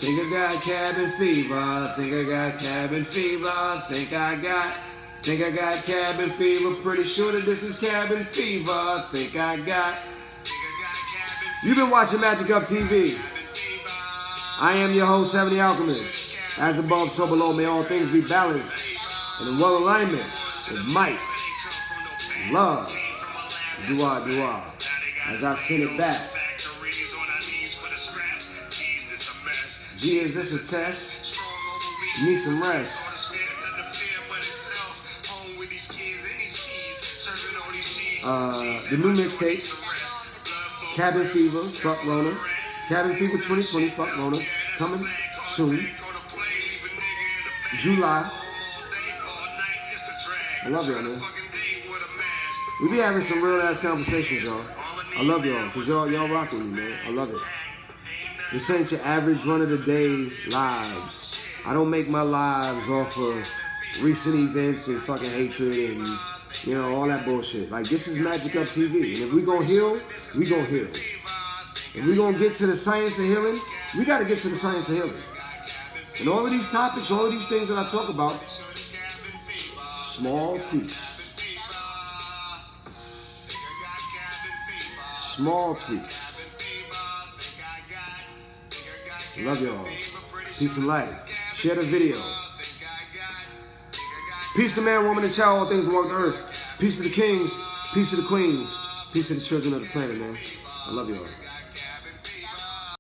Think I got cabin fever, think I got cabin fever, think I got cabin fever, pretty sure that this is cabin fever, think I got. You've been watching Magic Up TV. I am your host, 70 Alchemist. As above, so below, may all things be balanced and in well alignment with might, love, dua, as I send it back. G, is this a test? You need some rest. The new mixtape, Cabin Fever, Fuck Rona. Cabin Fever 2020, Fuck Rona. Coming soon. July. I love y'all, man. We be having some real ass conversations, y'all. I love y'all, because y'all rock with me, man. I love it. This ain't your average run-of-the-day lives. I don't make my lives off of recent events and fucking hatred and, you know, all that bullshit. Like, this is Magic Up TV. And if we gonna heal, we gonna heal. If we gonna get to the science of healing, we gotta get to the science of healing. And all of these topics, all of these things that I talk about, small tweaks. Small tweaks. Love y'all. Peace and light. Share the video. Peace to man, woman, and child, all things that walk the earth. Peace to the kings. Peace to the queens. Peace to the children of the planet, man. I love you all.